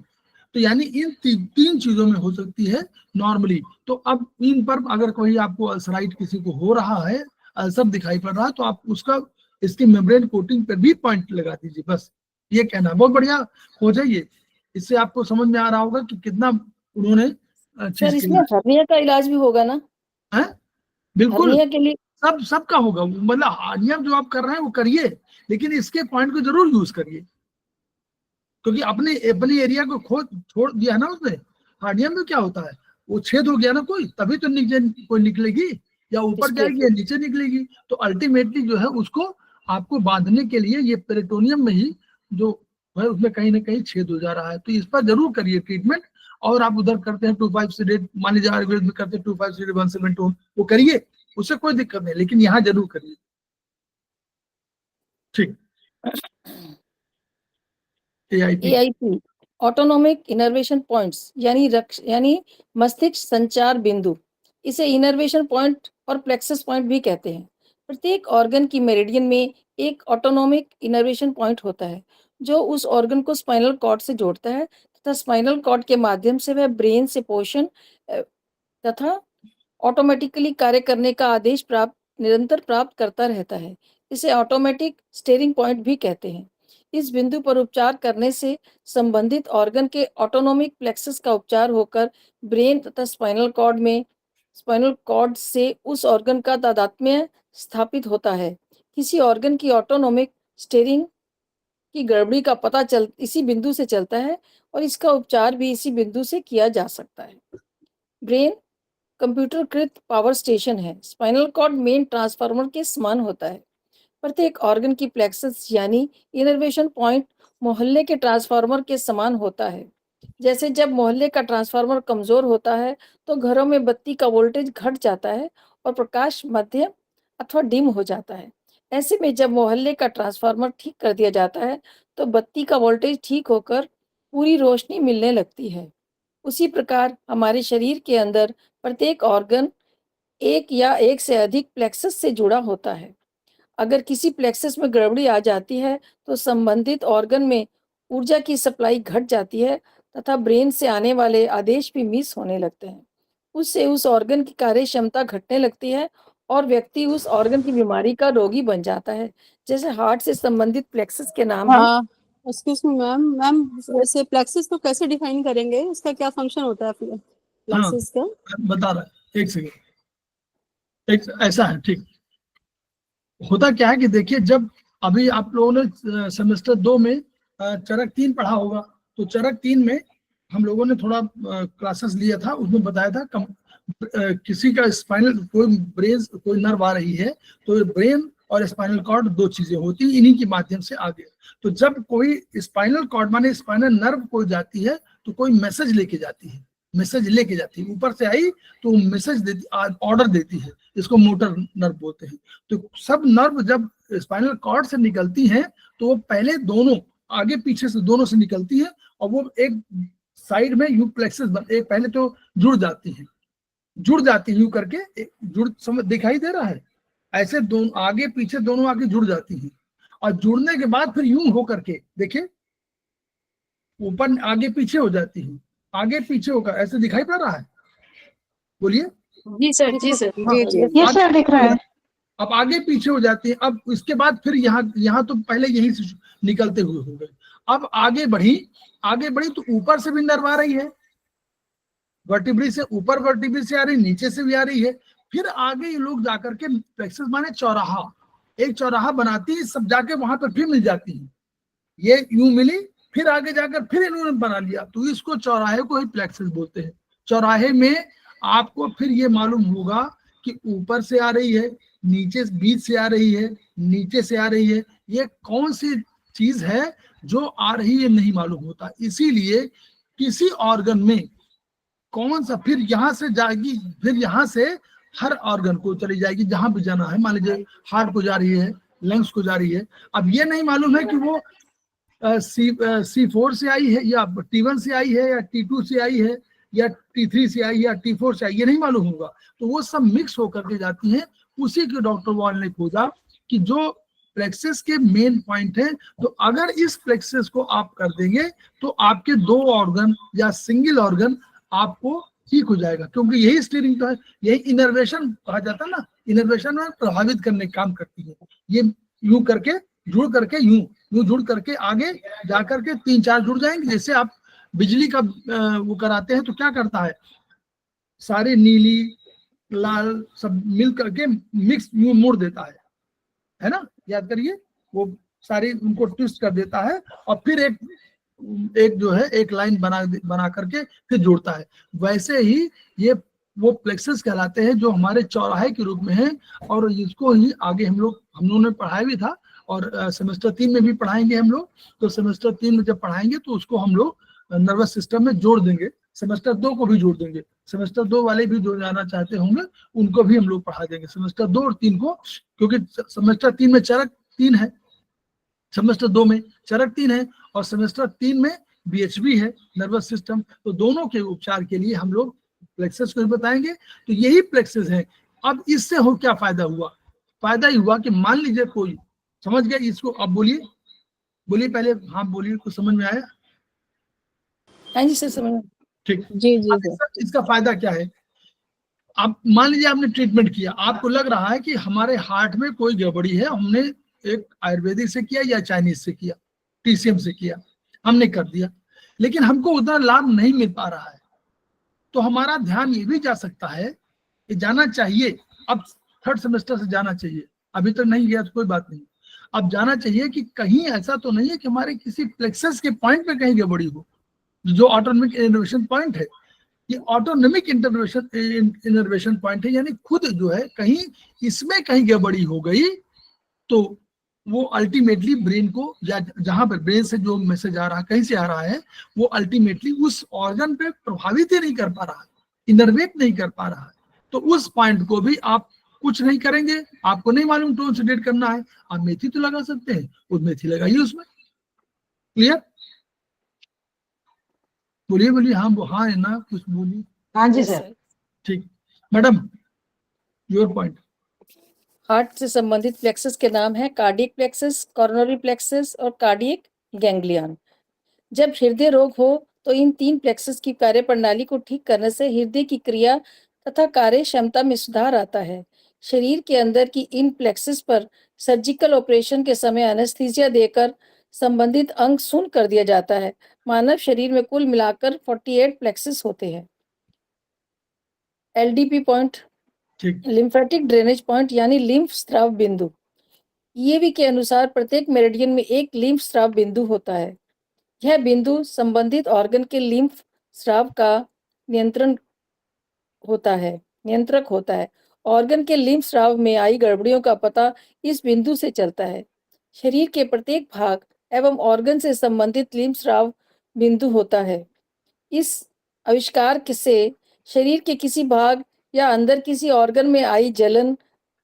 तो यानी इन तीन चीजों में हो सकती है नॉर्मली। तो अब इन पर अगर कोई आपको अल्सराइट किसी को हो रहा है, सब दिखाई पड़ रहा है, तो आप उसका इसकी मेम्ब्रेन कोटिंग पर भी पॉइंट लगा दीजिए, बस ये कहना। बहुत बढ़िया खोज है ये, इससे आपको समझ में आ रहा होगा कि कितना उन्होंने चीज सर की इसमें हर्निया का इलाज भी होगा ना? है। बिल्कुल, हर्निया के लिए सबका होगा, मतलब हार्निया जो आप कर रहे हैं वो करिए, लेकिन इसके पॉइंट को जरूर यूज करिए, क्योंकि अपने अपने एरिया को खोद छोड़ दिया है ना उसने। हार्निया में क्या होता है, वो छेद हो गया ना कोई, तभी तो नीचे कोई निकलेगी, या ऊपर जाएगी या नीचे निकलेगी। तो अल्टीमेटली जो है उसको आपको बांधने के लिए ये पेरिटोनियम में ही जो है उसमें कहीं ना कहीं छेद हो जा रहा है, तो इस पर जरूर करिए ट्रीटमेंट। और आप उधर करते हैं 2-5 सीडेड, मान लीजिए आयुर्वेद में करते हैं 2-5 सीडेड 1-7-2, वो करिए, उससे कोई दिक्कत नहीं, लेकिन यहाँ जरूर करिए। ठीक। AIP ऑटोनोमिक इनर्वेशन पॉइंट्स यानी मस्तिष्क संचार बिंदु, इसे इनर्वेशन पॉइंट और प्लेक्सस पॉइंट भी कहते हैं। प्रत्येक ऑर्गन की मेरिडियन में एक ऑटोनोमिक इनर्वेशन पॉइंट होता है जो उस ऑर्गन को स्पाइनल कॉर्ड से जोड़ता है तथा स्पाइनल कॉर्ड के माध्यम से वह ब्रेन से पोषण तथा ऑटोमेटिकली कार्य करने का आदेश निरंतर प्राप्त करता रहता है। इसे ऑटोमेटिक स्टीयरिंग पॉइंट भी कहते हैं। इस बिंदु पर उपचार करने से संबंधित ऑर्गन के ऑटोनोमिक प्लेक्सस का उपचार होकर ब्रेन तथा स्पाइनल कॉर्ड से उस ऑर्गन का तादात्म्य स्थापित होता है। किसी ऑर्गन की ऑटोनोमिक स्टीयरिंग की गड़बड़ी का पता इसी बिंदु से चलता है और इसका उपचार भी इसी बिंदु से किया जा सकता है। ब्रेन कंप्यूटरकृत पावर स्टेशन है। स्पाइनल कॉर्ड मेन ट्रांसफार्मर के समान होता है। प्रत्येक ऑर्गन की प्लेक्सस यानी इनर्वेशन पॉइंट मोहल्ले के ट्रांसफार्मर के समान होता है। जैसे जब मोहल्ले का ट्रांसफार्मर कमजोर होता है तो घरों में बत्ती का वोल्टेज घट जाता है और प्रकाश मध्यम अथवा डिम हो जाता है। ऐसे में जब मोहल्ले का ट्रांसफार्मर ठीक कर दिया जाता है तो बत्ती का वोल्टेज ठीक होकर पूरी रोशनी मिलने लगती है। उसी प्रकार हमारे शरीर के अंदर प्रत्येक ऑर्गन एक या एक से अधिक प्लेक्सस से जुड़ा होता है। अगर किसी प्लेक्सस में गड़बड़ी आ जाती है तो संबंधित ऑर्गन में ऊर्जा की सप्लाई घट जाती है तथा ब्रेन से आने वाले आदेश भी मिस होने लगते हैं। उससे उस ऑर्गन की कार्य क्षमता घटने लगती है और व्यक्ति उस ऑर्गन की बीमारी का रोगी बन जाता है। जैसे हार्ट से संबंधित प्लेक्सस के नाम हैं। एक्सक्यूज मी मैम वैसे प्लेक्सस को कैसे डिफाइन करेंगे, इसका क्या फंक्शन होता है प्लेक्सस का? बता रहा है, एक सेकेंड। एक ऐसा है, ठीक। होता क्या है कि देखिए, जब अभी आप लोगों ने सेमेस्टर 2 में चरक 3 पढ़ा होगा, तो चरक 3 में हम लोगों ने थोड़ा क्लासेस लिया था, उसमें बताया था किसी का स्पाइनल कोई नर्व आ रही है तो ब्रेन और स्पाइनल कॉर्ड दो चीजें होती है, इन्हीं के माध्यम से आगे। तो जब कोई स्पाइनल कॉर्ड माने स्पाइनल नर्व कोई जाती है तो कोई मैसेज लेके जाती है, ऊपर से आई तो मैसेज देती, ऑर्डर देती है, इसको मोटर नर्व बोलते हैं। तो सब नर्व जब स्पाइनल कॉर्ड से निकलती हैं तो वो पहले दोनों आगे पीछे से दोनों से निकलती है और वो एक साइड में यू प्लेक्सस एक पहले तो जुड़ जाती है यू करके, समझ दिखाई दे रहा है, ऐसे दोनों आगे पीछे दोनों आगे जुड़ जाती हैं और जुड़ने के बाद फिर यूं होकर के देखिए ऊपर आगे पीछे हो जाती है, आगे पीछे होकर ऐसे दिखाई पड़ रहा है, बोलिए। जी सर, जी सर, जी ये सर दिख रहा है। अब आगे पीछे हो जाती है। अब इसके बाद फिर यहाँ तो पहले यहीं से निकलते हुए हो गए, अब आगे बढ़ी तो ऊपर से भी नर्व आ रही है, वर्टिब्री से ऊपर वर्टिब्री से आ रही, नीचे से भी आ रही है। फिर आगे ये लोग जाकर के प्लेक्सस माने चौराहा, एक चौराहा बनाती है, सब जाके वहां पर फिर मिल जाती है, ये यूं मिली, फिर आगे जाकर फिर इन्होंने बना लिया, तो इसको चौराहे को ही प्लेक्सस बोलते हैं। चौराहे में आपको फिर ये मालूम होगा कि ऊपर से आ रही है, नीचे बीच से आ रही है, नीचे से आ रही है, ये कौन सी चीज है जो आ रही है नहीं मालूम होता। इसीलिए किसी ऑर्गन में कौन सा फिर यहाँ से जाएगी, फिर यहाँ से हर ऑर्गन को चली जाएगी जहां भी जाना है। मान लीजिए हार्ट को जा रही है, लंग्स को जा रही है, अब ये नहीं मालूम है कि वो C4 से आई है या T1 से आई है या T2 से आई है या T3 से आई है या T4 से आई, ये नहीं मालूम होगा। तो वो सब मिक्स होकर के जाती हैं। उसी के डॉक्टर वॉल ने खोजा कि जो प्लेक्सस के मेन पॉइंट है, तो अगर इस प्लेक्सस को आप कर देंगे तो आपके दो ऑर्गन या सिंगल ऑर्गन आपको ठीक हो जाएगा, क्योंकि यही स्टीयरिंग तो है, यही इनर्वेशन कहा जाता है ना, इनर्वेशन में प्रभावित करने का काम करती है। ये यूं करके जुड़ करके यूं जुड़ करके आगे जाकर के 3-4 जुड़ जाएंगे। जैसे आप बिजली का वो कराते हैं तो क्या करता है, सारे नीली लाल सब मिल करके मिक्स यूं मोड़ देता है ना, याद करिए, वो सारी उनको ट्विस्ट कर देता है और फिर एक जो है एक लाइन बना करके फिर जोड़ता है। वैसे ही ये वो प्लेक्सस कहलाते हैं जो हमारे चौराहे के रूप में है, और इसको ही आगे हम लोगों ने पढ़ाया भी था, और सेमेस्टर 3 में भी पढ़ाएंगे हम लोग। तो सेमेस्टर 3 में जब पढ़ाएंगे तो उसको हम लोग नर्वस सिस्टम में जोड़ देंगे, सेमेस्टर 2 को भी जोड़ देंगे। सेमेस्टर 2 वाले भी जो जाना चाहते होंगे उनको भी हम लोग पढ़ा देंगे सेमेस्टर 2 और 3 को, क्योंकि सेमेस्टर 3 में चरक 3 है, सेमेस्टर 2 में चरक 3 है, और सेमेस्टर 3 में बीएचबी है, नर्वस सिस्टम। तो दोनों के उपचार के लिए हम लोग प्लेक्सस को बताएंगे। तो यही प्लेक्सस है। अब इससे हो क्या फायदा हुआ? फायदा ही हुआ कि मान लीजिए कोई समझ गया इसको, अब बोलिए पहले, हाँ बोलिए, कुछ समझ में आया? हाँ जी सर, समझ। ठीक, जी जी सर इसका फायदा क्या है? आप मान लीजिए आपने ट्रीटमेंट किया, आपको लग रहा है कि हमारे हार्ट में कोई गड़बड़ी है, हमने एक आयुर्वेदिक से किया या चाइनीज से किया, टीसीएम से किया, हमने कर दिया, लेकिन हमको उतना लाभ नहीं मिल पा रहा है। तो हमारा ध्यान ये भी जा सकता है कि जाना चाहिए, अब 3rd सेमेस्टर से जाना चाहिए, अभी तक नहीं गया तो कोई बात नहीं, अब जाना चाहिए कि कहीं ऐसा तो नहीं है कि हमारे किसी प्लेक्सस के पॉइंट पे कहीं गड़बड़ी हो, जो ऑटोनॉमिक इनर्वेशन पॉइंट है। ये ऑटोनॉमिक इनर्वेशन पॉइंट है, यानी खुद जो है कहीं इसमें कहीं गड़बड़ी हो गई तो वो अल्टीमेटली ब्रेन को, या जहां पर ब्रेन से जो मैसेज आ रहा है, कहीं से आ रहा है, वो अल्टीमेटली उस ऑर्गन पे प्रभावित ही नहीं कर पा रहा है, इनर्वेट नहीं कर पा रहा है। तो उस पॉइंट को भी आप कुछ नहीं करेंगे, आपको नहीं मालूम टोन सेडेट करना है, आप मेथी तो लगा सकते हैं, उस मेथी लगाइए उसमें। क्लियर? बोलिए, हाँ है ना, कुछ बोलिए। हाँ जी सर। ठीक, मैडम योर पॉइंट। हार्ट से संबंधित प्लेक्सस के नाम है कार्डियक प्लेक्सस, कोरोनरी प्लेक्सस और कार्डियक गैंग्लियन। जब हृदय रोग हो तो इन 3 प्लेक्सस की कार्यप्रणाली को ठीक करने से हृदय की क्रिया तथा कार्य क्षमता में सुधार आता है। शरीर के अंदर की इन प्लेक्सस पर सर्जिकल ऑपरेशन के समय एनेस्थीसिया देकर संबंधित अंग शून्य कर दिया जाता है। मानव शरीर में कुल मिलाकर 48 प्लेक्सस होते हैं। LDP point, lymphatic drainage point यानी लिम्फ स्राव बिंदु। ईएवी के अनुसार प्रत्येक मेरिडियन में एक लिम्फ स्राव बिंदु होता है। यह बिंदु संबंधित ऑर्गन के लिम्फ स्राव का नियंत्रक होता है। ऑर्गन के लिम्फ स्राव में आई गड़बड़ियों का पता इस बिंदु से चलता है। शरीर के प्रत्येक भाग एवं ऑर्गन से संबंधित लिम्फ स्राव बिंदु होता है। इस आविष्कार से शरीर के किसी भाग या अंदर किसी ऑर्गन में आई जलन,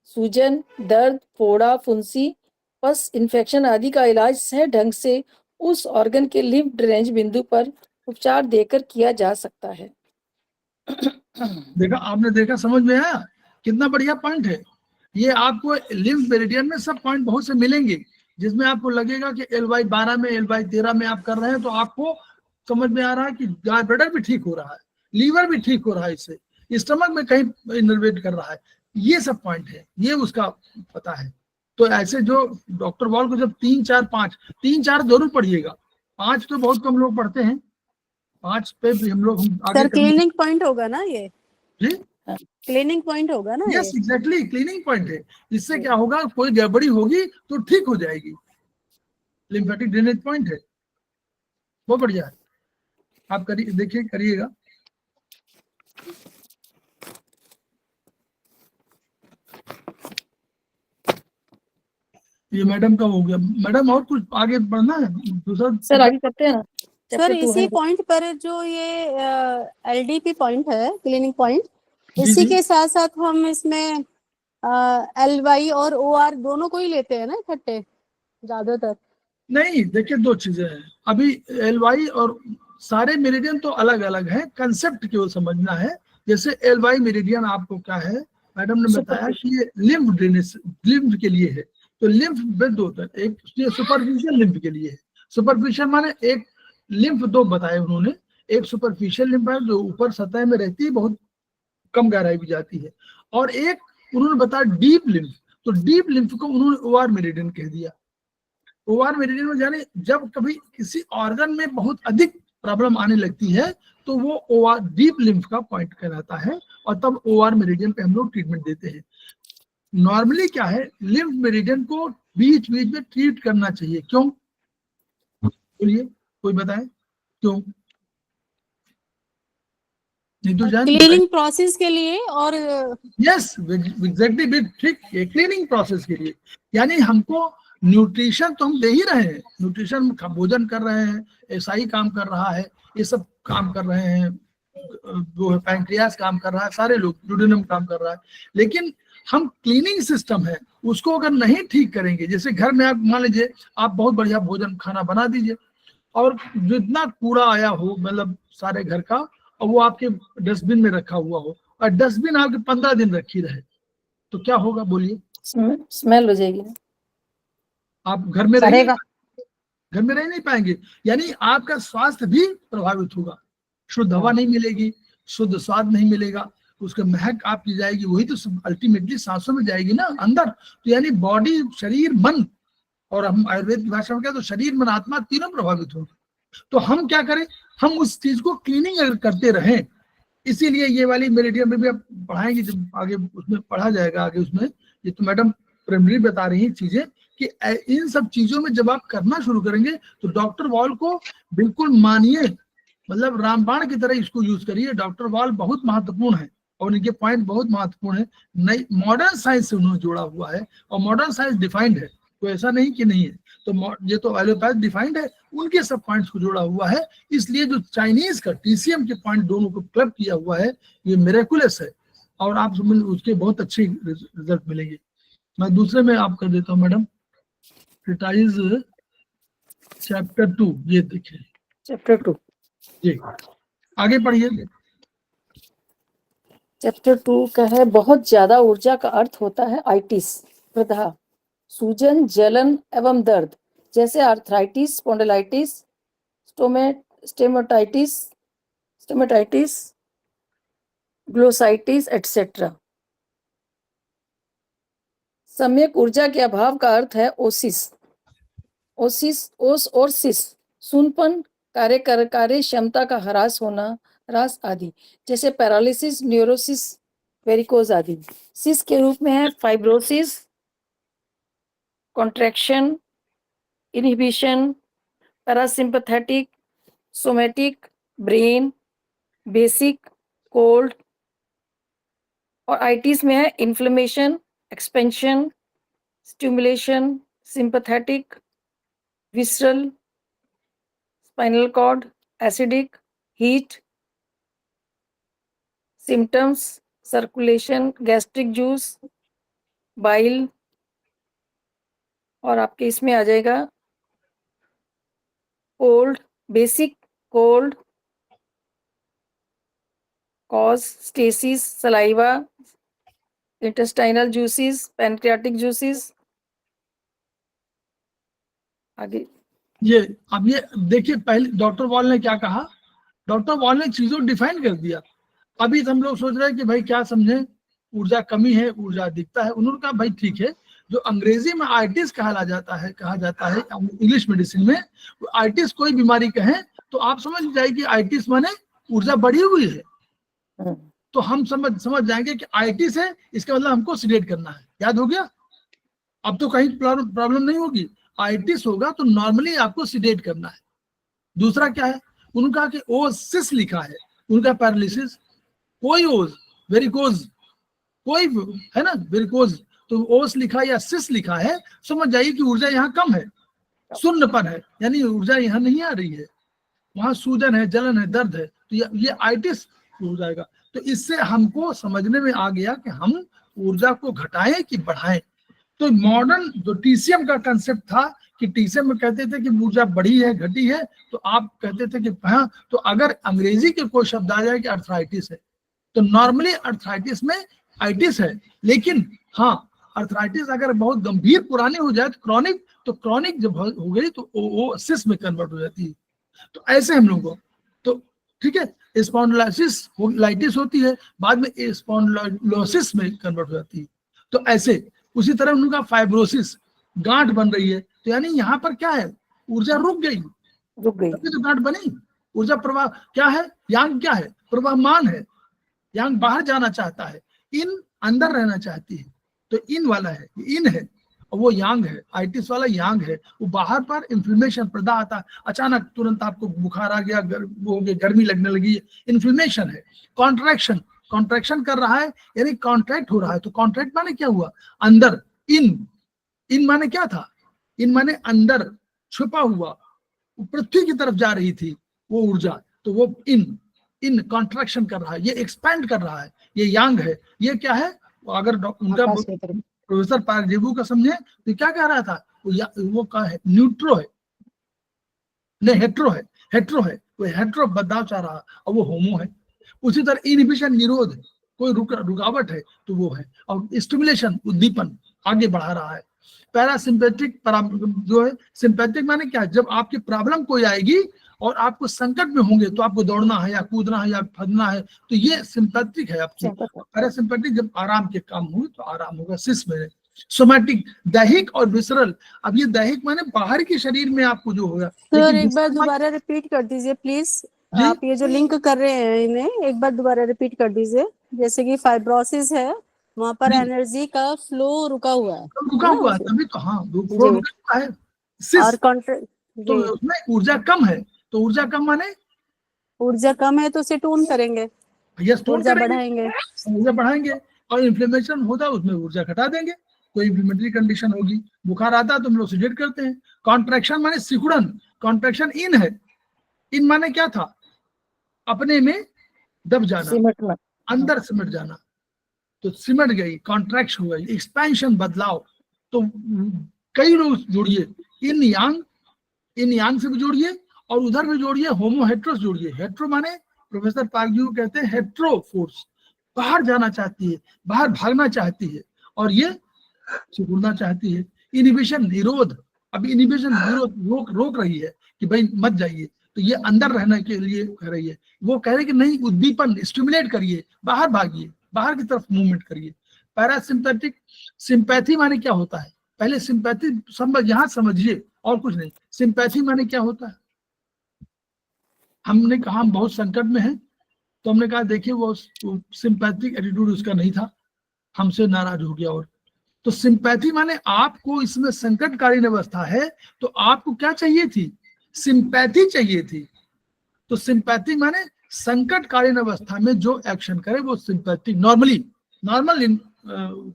सूजन, दर्द, फोड़ा, फुंसी, पस, इन्फेक्शन आदि का इलाज सही ढंग से उस ऑर्गन के लिम्फ ड्रेनेज बिंदु पर उपचार देकर किया जा सकता है। देखा आपने, देखा, समझ में आया? कितना बढ़िया पॉइंट है ये। आपको लिम्फ मेरिडियन में सब पॉइंट बहुत से मिलेंगे, जिसमें आपको लगेगा कि LY12 में, LY13 में आप कर रहे हैं तो आपको समझ में आ रहा है कि ब्लडर भी ठीक हो रहा है, लीवर भी ठीक हो रहा है, इससे स्टमक में कहीं इनर्वेट कर रहा है, ये सब पॉइंट है, ये उसका पता है। तो ऐसे जो डॉक्टर वॉल को जब 3, 4, 5, 3, 4 जरूर पढ़िएगा, 5 तो बहुत कम लोग पढ़ते हैं, 5 पे भी हम लोग सर क्लीनिंग पॉइंट होगा ना ये? जी, क्लीनिंग पॉइंट होगा ना? यस एग्जैक्टली, क्लीनिंग पॉइंट है। इससे क्या होगा, कोई गड़बड़ी होगी तो ठीक हो जाएगी। लिम्फेटिक ड्रेनेज पॉइंट है, बहुत बढ़िया है। आप करिए, देखिए, करिएगा। ये मैडम का हो गया। मैडम और कुछ आगे बढ़ना है? दूसरा सर आगे करते हैं ना। सर इसी पॉइंट पर जो ये एलडीपी पॉइंट है, क्लीनिंग पॉइंट, इसी के साथ साथ हम इसमें LY और OR दोनों को ही लेते हैं ना इकट्ठे ज्यादातर? नहीं, देखिए 2 चीजें हैं अभी। LY और सारे मेरिडियन तो अलग अलग हैं, कंसेप्ट केवल समझना है। जैसे LY मेरिडियन आपको क्या है, मैडम ने बताया कि ये लिम्फ ड्रेनेज, लिम्फ के लिए है। तो लिम्फ में 2 होता है, एक सुपरफिशियल लिम्फ के लिए है। सुपरफिशियल माने एक लिम्फ 2 बताए उन्होंने, एक सुपरफिशियल लिम्फ है जो ऊपर सतह में रहती है, बहुत कम गहराई भी जाती है, और एक उन्होंने बताया डीप लिम्फ। तो डीप लिम्फ को उन्होंने ओआर मेरिडियन कह दिया। ओआर मेरिडियन में जाने जब कभी किसी ऑर्गन में बहुत अधिक प्रॉब्लम आने लगती है तो वो ओआर डीप लिम्फ का पॉइंट कहलाता है, और तब ओआर मेरिडियन पे हम लोग ट्रीटमेंट देते हैं। नॉर्मली क्या है, लिम्फ मेरिडियन को बीच बीच में ट्रीट करना चाहिए। क्यों बोलिए, कोई बताए क्यों? नहीं तो जान क्लीनिंग प्रोसेस के लिए, और यस एग्जैक्टली ठीक है, क्लीनिंग प्रोसेस के लिए। यानी हमको न्यूट्रिशन तो हम दे ही रहे हैं, न्यूट्रिशन भोजन कर रहे हैं, एसआई काम कर रहा है, ये सब काम कर रहे हैं, जो है पैंक्रियास काम कर रहा है, सारे लोग ड्यूडेनम काम कर रहा है, लेकिन हम क्लीनिंग सिस्टम है उसको अगर नहीं ठीक करेंगे, जैसे घर में आप मान लीजिए आप बहुत बढ़िया भोजन खाना बना दीजिए और जितना कूड़ा आया हो मतलब सारे घर का, और वो आपके डस्टबिन में रखा हुआ हो, और डस्टबिन आपके 15 दिन रखी रहे, तो क्या होगा बोलिए? स्मेल हो जाएगी, आप घर में रह नहीं पाएंगे, यानी आपका स्वास्थ्य भी प्रभावित होगा। शुद्ध हवा नहीं मिलेगी, शुद्ध स्वाद नहीं मिलेगा, उसका महक आपकी जाएगी, वही तो अल्टीमेटली सांसों में जाएगी ना अंदर। तो यानी बॉडी, शरीर, मन, और हम आयुर्वेद की भाषा में क्या, तो शरीर मन आत्मा तीनों प्रभावित होंगे। तो हम क्या करें, हम उस चीज को क्लीनिंग अगर करते रहें, इसीलिए ये वाली मेरिडियन में भी आप पढ़ाएंगे, जब आगे उसमें पढ़ा जाएगा आगे उसमें, ये तो मैडम प्राइमरी बता रही हैं चीजें कि इन सब चीजों में जब आप करना शुरू करेंगे तो डॉक्टर वॉल को बिल्कुल मानिए, मतलब रामबाण की तरह इसको यूज करिए। डॉक्टर वॉल बहुत महत्वपूर्ण है और इनके पॉइंट बहुत महत्वपूर्ण है, नई मॉडर्न साइंस से उन्होंने जोड़ा हुआ है, और मॉडर्न साइंस डिफाइंड है, तो ऐसा नहीं कि नहीं है। तो ये तो एलोपैथ डिफाइंड है, उनके सब पॉइंट्स को जोड़ा हुआ है, इसलिए जो चाइनीज का टीसीएम के पॉइंट दोनों को क्लब किया हुआ है, ये मिरेकुलस है, और आप उसके बहुत अच्छे रिजल्ट मिलेंगे। मैं दूसरे में आप कर देता हूँ मैडम, ट्रीटाइज चैप्टर 2, ये देखिए चैप्टर 2 जी, आगे पढ़िए। चैप्टर 2 का है, बहुत ज्यादा ऊर्जा का अर्थ होता है आइटिस, प्रदाह, सूजन, जलन एवं दर्द, जैसे आर्थराइटिस, स्पॉन्डिलाइटिस, स्टेमेटाइटिस, ग्लोसाइटिस एटसेट्रा। सम्यक ऊर्जा के अभाव का अर्थ है ओस और सिस, सुनपन, कार्य क्षमता का ह्रास आदि, जैसे पैरालिसिस, न्यूरोसिस, वेरिकोज आदि। सिस के रूप में है fibrosis, contraction, inhibition, parasympathetic, somatic, brain, basic, cold, और आइटिस में है inflammation, expansion, stimulation, sympathetic, visceral, spinal cord, acidic, heat, symptoms, circulation, gastric juice, bile, और आपके इसमें आ जाएगा cold, basic cold, cause, stasis, saliva, intestinal juices, pancreatic juices. आगे ये अब ये देखिए, पहले डॉक्टर वॉल ने क्या कहा, डॉक्टर वॉल ने चीजों डिफाइन कर दिया। अभी तो हम लोग सोच रहे हैं कि भाई क्या समझे, ऊर्जा कमी है, ऊर्जा अधिकता है। उन्होंने कहा भाई ठीक है, जो अंग्रेजी में आइटिस कहा जाता है इंग्लिश मेडिसिन में, आइटिस कोई बीमारी कहें तो आप समझ जाए कि आइटिस माने ऊर्जा बढ़ी हुई है, तो हम समझ जाएंगे कि आइटिस है, इसका मतलब हमको सिडेट करना है। याद हो गया? अब तो कहीं प्रॉब्लम नहीं होगी। आइटिस होगा तो नॉर्मली आपको सिडेट करना है। दूसरा क्या है, उन्होंने कहा कि ओसिस लिखा है, उनका पैरालिसिस, कोई ओज, वेरिकोज, कोई है ना वेरिकोज, तो ओस लिखा या सिस लिखा है, समझ जाइए कि ऊर्जा यहाँ कम है, शून्यपन है, यानी ऊर्जा यहाँ नहीं आ रही है, वहां सूजन है, जलन है, दर्द है, तो ये आइटिस हो जाएगा। तो इससे हमको समझने में आ गया कि हम ऊर्जा को घटाएं कि बढ़ाएं। तो मॉडर्न जो टीसीएम का कंसेप्ट था कि टीसीएम में कहते थे कि ऊर्जा बढ़ी है, घटी है, तो आप कहते थे कि हाँ, तो अगर अंग्रेजी के कोई शब्द आ जाए कि अर्थराइटिस है, तो नॉर्मली अर्थराइटिस में आइटिस है, लेकिन हाँ अर्थराइटिस अगर बहुत गंभीर पुरानी हो जाए तो क्रॉनिक जब हो गई तो ओसिस में कन्वर्ट हो जाती है। तो ऐसे हम लोगों को, तो ठीक है। स्पॉन्डिलाइटिस होती है, बाद में स्पॉन्डिलोसिस में कन्वर्ट हो जाती है। तो ऐसे उसी तरह उनका फाइब्रोसिस, गांठ बन रही है, तो यानी यहाँ पर क्या है, ऊर्जा रुक गई, तभी तो गांठ बनी। ऊर्जा प्रवाह क्या है, यांग क्या है, प्रवाहमान है। यांग बाहर जाना चाहता है, इन अंदर रहना चाहती है, तो इन वाला है, इन है, और वो यांग है। आइटिस वाला यांग है, वो बाहर पर इन्फ्लेमेशन पैदा आता है, अचानक तुरंत आपको बुखार आ गया, वो हो गया, गर्मी लगने लगी, इन्फ्लेमेशन है। कॉन्ट्रैक्शन, कॉन्ट्रैक्शन कर रहा है यानी कॉन्ट्रैक्ट हो रहा है। तो कॉन्ट्रैक्ट माने क्या हुआ, अंदर, इन माने क्या था, इन माने अंदर छुपा हुआ, पृथ्वी की तरफ जा रही थी वो ऊर्जा, तो वो इन कॉन्ट्रैक्शन कर रहा है, ये एक्सपैंड कर रहा है, ये यांग है। ये क्या है, अगर उनका प्रोफेसर पार्कजीबू का समझे तो क्या कह रहा था, वो क्या है, न्यूट्रो है, नहीं हेट्रो है, हेट्रो है, वो हेट्रो बदलाव चाह रहा, और वो होमो है। उसी तरह इनहिबिशन, निरोध है, कोई रुकावट है तो वो है, और स्टिमुलेशन, उद्दीपन, आगे बढ़ा रहा है। पैरासिम्पैथिक जो है, सिंपैथिक माने क्या, जब आपकी प्रॉब्लम कोई आएगी और आपको संकट में होंगे तो आपको दौड़ना है या कूदना है या फंदना है, तो ये सिंपैथिक है आपकी। पैरासिम्पैथिक जब आराम के काम हुए तो आराम होगा, सिस में। सोमैटिक, दैहिक और विसरल। अब ये दैहिक माने बाहर के शरीर में आपको जो होगा। सर एक बार दोबारा रिपीट कर दीजिए प्लीज, आप ये जो लिंक कर रहे हैं इन्हें एक बार दोबारा रिपीट कर दीजिए। जैसे कि फाइब्रोसिस है, वहां पर एनर्जी का फ्लो रुका हुआ है, रुका हुआ है, तभी तो, हाँ, फ्लो रुका है। और तो उसमें ऊर्जा कम है, तो ऊर्जा कम माने ऊर्जा कम है तो उसे टोन करेंगे, ऊर्जा बढ़ाएंगे, ऊर्जा बढ़ाएंगे। और इन्फ्लेमेशन होता है उसमें ऊर्जा घटा देंगे, कोई इन्फ्लेमेटरी कंडीशन होगी, बुखार आता है तो हम लोग सिगरेट करते हैं। कॉन्ट्रैक्शन माने सिकुड़न, कॉन्ट्रैक्शन इन है, इन माने क्या था, अपने में दब जाना, अंदर सिमट जाना, तो सिमट गई, कॉन्ट्रैक्शन हुआ, एक्सपेंशन, बदलाव। तो कई लोग जोड़िए, इन यांग से भी जोड़िए और उधर भी जोड़िए, होमो हेट्रोस जोड़िए। हेट्रो माने प्रोफेसर पार्कजी कहते हैं हेट्रो फोर्स, बाहर जाना चाहती है, बाहर भागना चाहती है, और ये सिकुड़ना चाहती है। इनहिबिशन, निरोध, अब इनहिबिशन विरोध रोक रही है कि भाई मत जाइए, तो ये अंदर रहने के लिए कह रही है। वो कह रहे कि नहीं, उद्दीपन, स्टिमुलेट करिए, बाहर भागिए, बाहर की तरफ मूवमेंट करिए। पैरासिम्पैथिक, सिंपैथी माने क्या होता है, पहले सिंपैथी यहां समझिए और कुछ नहीं। सिंपैथी माने क्या होता है, हमने कहा हम बहुत संकट में हैं, तो हमने कहा देखिए वो सिंपैथिक एटीट्यूड उसका नहीं था, हमसे नाराज हो गया। और तो सिंपैथी माने आपको इसमें संकटकालीन अवस्था है, तो आपको क्या चाहिए थी, सिंपैथी चाहिए थी। तो सिंपैथी माने संकटकालीन अवस्था में जो एक्शन करे वो सिंपैथी, नॉर्मल इन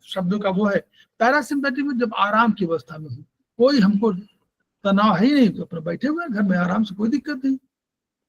शब्दों का वो है। पैरासिम्पैथिक में जब आराम की अवस्था में हो, कोई हमको तनाव है ही नहीं, तो अपना बैठे हुए घर में आराम से, कोई दिक्कत नहीं।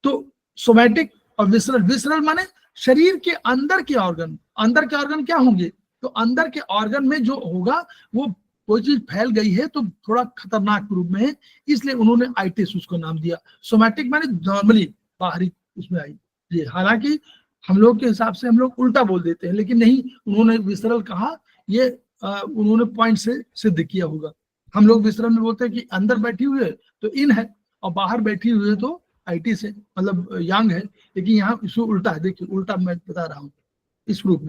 तो सोमैटिक और विसरल माने शरीर के अंदर के ऑर्गन, अंदर के ऑर्गन क्या होंगे, तो अंदर के ऑर्गन में जो होगा वो कोई चीज फैल गई है तो थोड़ा खतरनाक रूप में है, इसलिए उन्होंने आइटिस उसको नाम दिया। सोमैटिक माने नॉर्मली बाहरी उसमें आई, ये हालांकि हम लोग के हिसाब से हम लोग उल्टा बोल देते हैं, लेकिन नहीं, उन्होंने विसरल कहा, ये उन्होंने पॉइंट से सिद्ध किया होगा। हम लोग विसरल में बोलते हैं कि अंदर बैठी हुई है तो इन है, और बाहर बैठी हुई है तो आइटिस है, मतलब यांग है। लेकिन यहाँ इसको उल्टा है, देखिए उल्टा मैं बता रहा हूँ, इस रूप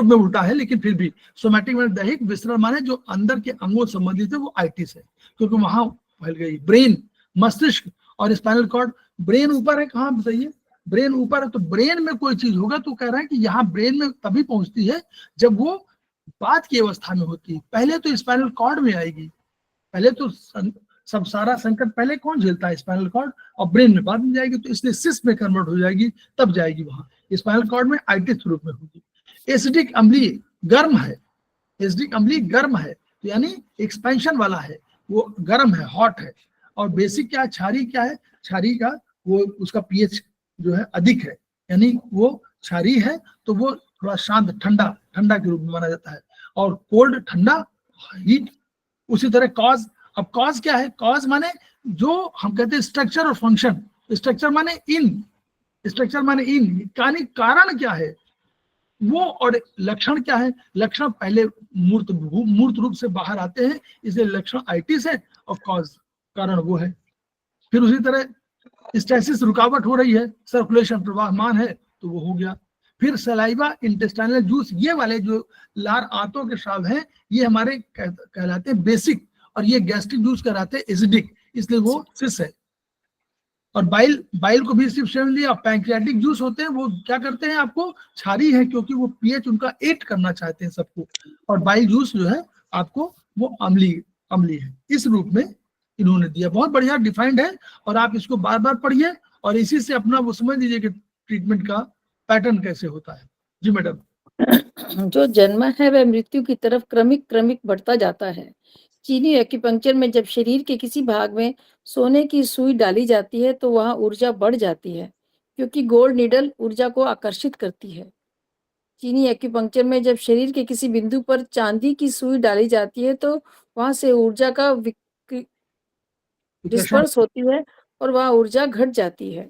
में उल्टा है, लेकिन फिर भी सोमैटिक माने दैहिक, विसरल माने जो अंदर के अंगों संबंधित है, वो आइटिस है, क्योंकि वहां फैल गई। ब्रेन, मस्तिष्क और स्पाइनल कॉर्ड। ब्रेन ऊपर है, कहाँ बताइए, ब्रेन ऊपर है, तो ब्रेन में कोई चीज होगा तो कह रहा है कि यहाँ ब्रेन में तभी पहुंचती है जब वो बात की अवस्था में होती है। पहले तो स्पाइनल कॉर्ड में आएगी, पहले तो सब सारा संकट पहले कौन झेलता है, स्पाइनल कॉर्ड, और ब्रेन में बाद में जाएगी, तो इसलिए सिस में कन्वर्ट हो जाएगी, तब जाएगी वहां स्पाइनल कॉर्ड में, आइटिस रूप में होगी। एसिडिक अम्लीय गर्म है, एसिडिक अम्लीय गर्म है, तो यानी एक्सपेंशन वाला है, वो गर्म है, हॉट है। और बेसिक क्या, क्षारीय क्या है, क्षारीय का वो उसका पीएच जो है अधिक है, यानी वो क्षारीय है तो वो थोड़ा शांत, ठंडा के रूप में माना जाता है। और कोल्ड, ठंडा, हीट। उसी तरह कॉज, अब कॉज क्या है, कॉज माने जो हम कहते हैं स्ट्रक्चर और फंक्शन। स्ट्रक्चर माने इन, कारण क्या है वो, और लक्षण क्या है, लक्षण पहले मूर्त रूप से बाहर आते हैं, इसलिए लक्षण आइटिस है और कॉज कारण वो है। फिर उसी तरह स्टैसिस रुकावट हो रही है, सर्कुलेशन प्रवाहमान है तो वो हो गया। फिर सलाइवा, इंटेस्टाइनल जूस, ये वाले जो लार आंतों के स्राव हैं ये हमारे कहलाते हैं बेसिक, और ये गैस्ट्रिक जूस कहलाते हैं एसिडिक, इसलिए वो सिस है। और बाइल को भी सिर्फ सेवन लिया। पैंक्रियाटिक जूस होते हैं वो क्या करते हैं, आपको क्षारी है क्योंकि वो पीएच उनका 8 करना चाहते हैं सबको, और बाइल जूस जो है आपको वो अम्ली है। इस रूप में इन्होंने दिया, बहुत बढ़िया डिफाइंड है, और आप इसको बार बार पढ़िए और इसी से अपना वो समझ लीजिए कि ट्रीटमेंट का पैटर्न कैसे होता है। जी मैडम। जो जन्म है वह मृत्यु की तरफ क्रमिक बढ़ता जाता है। चीनी एक्यूपंक्चर में जब शरीर के किसी भाग में सोने की सुई डाली जाती है तो वहां ऊर्जा बढ़ जाती है, क्योंकि गोल्ड नीडल ऊर्जा को आकर्षित करती है। चीनी एक्यूपंक्चर में जब शरीर के किसी बिंदु पर चांदी की सुई डाली जाती है तो वहां से ऊर्जा का डिस्पर्स होती है और वहां ऊर्जा घट जाती है।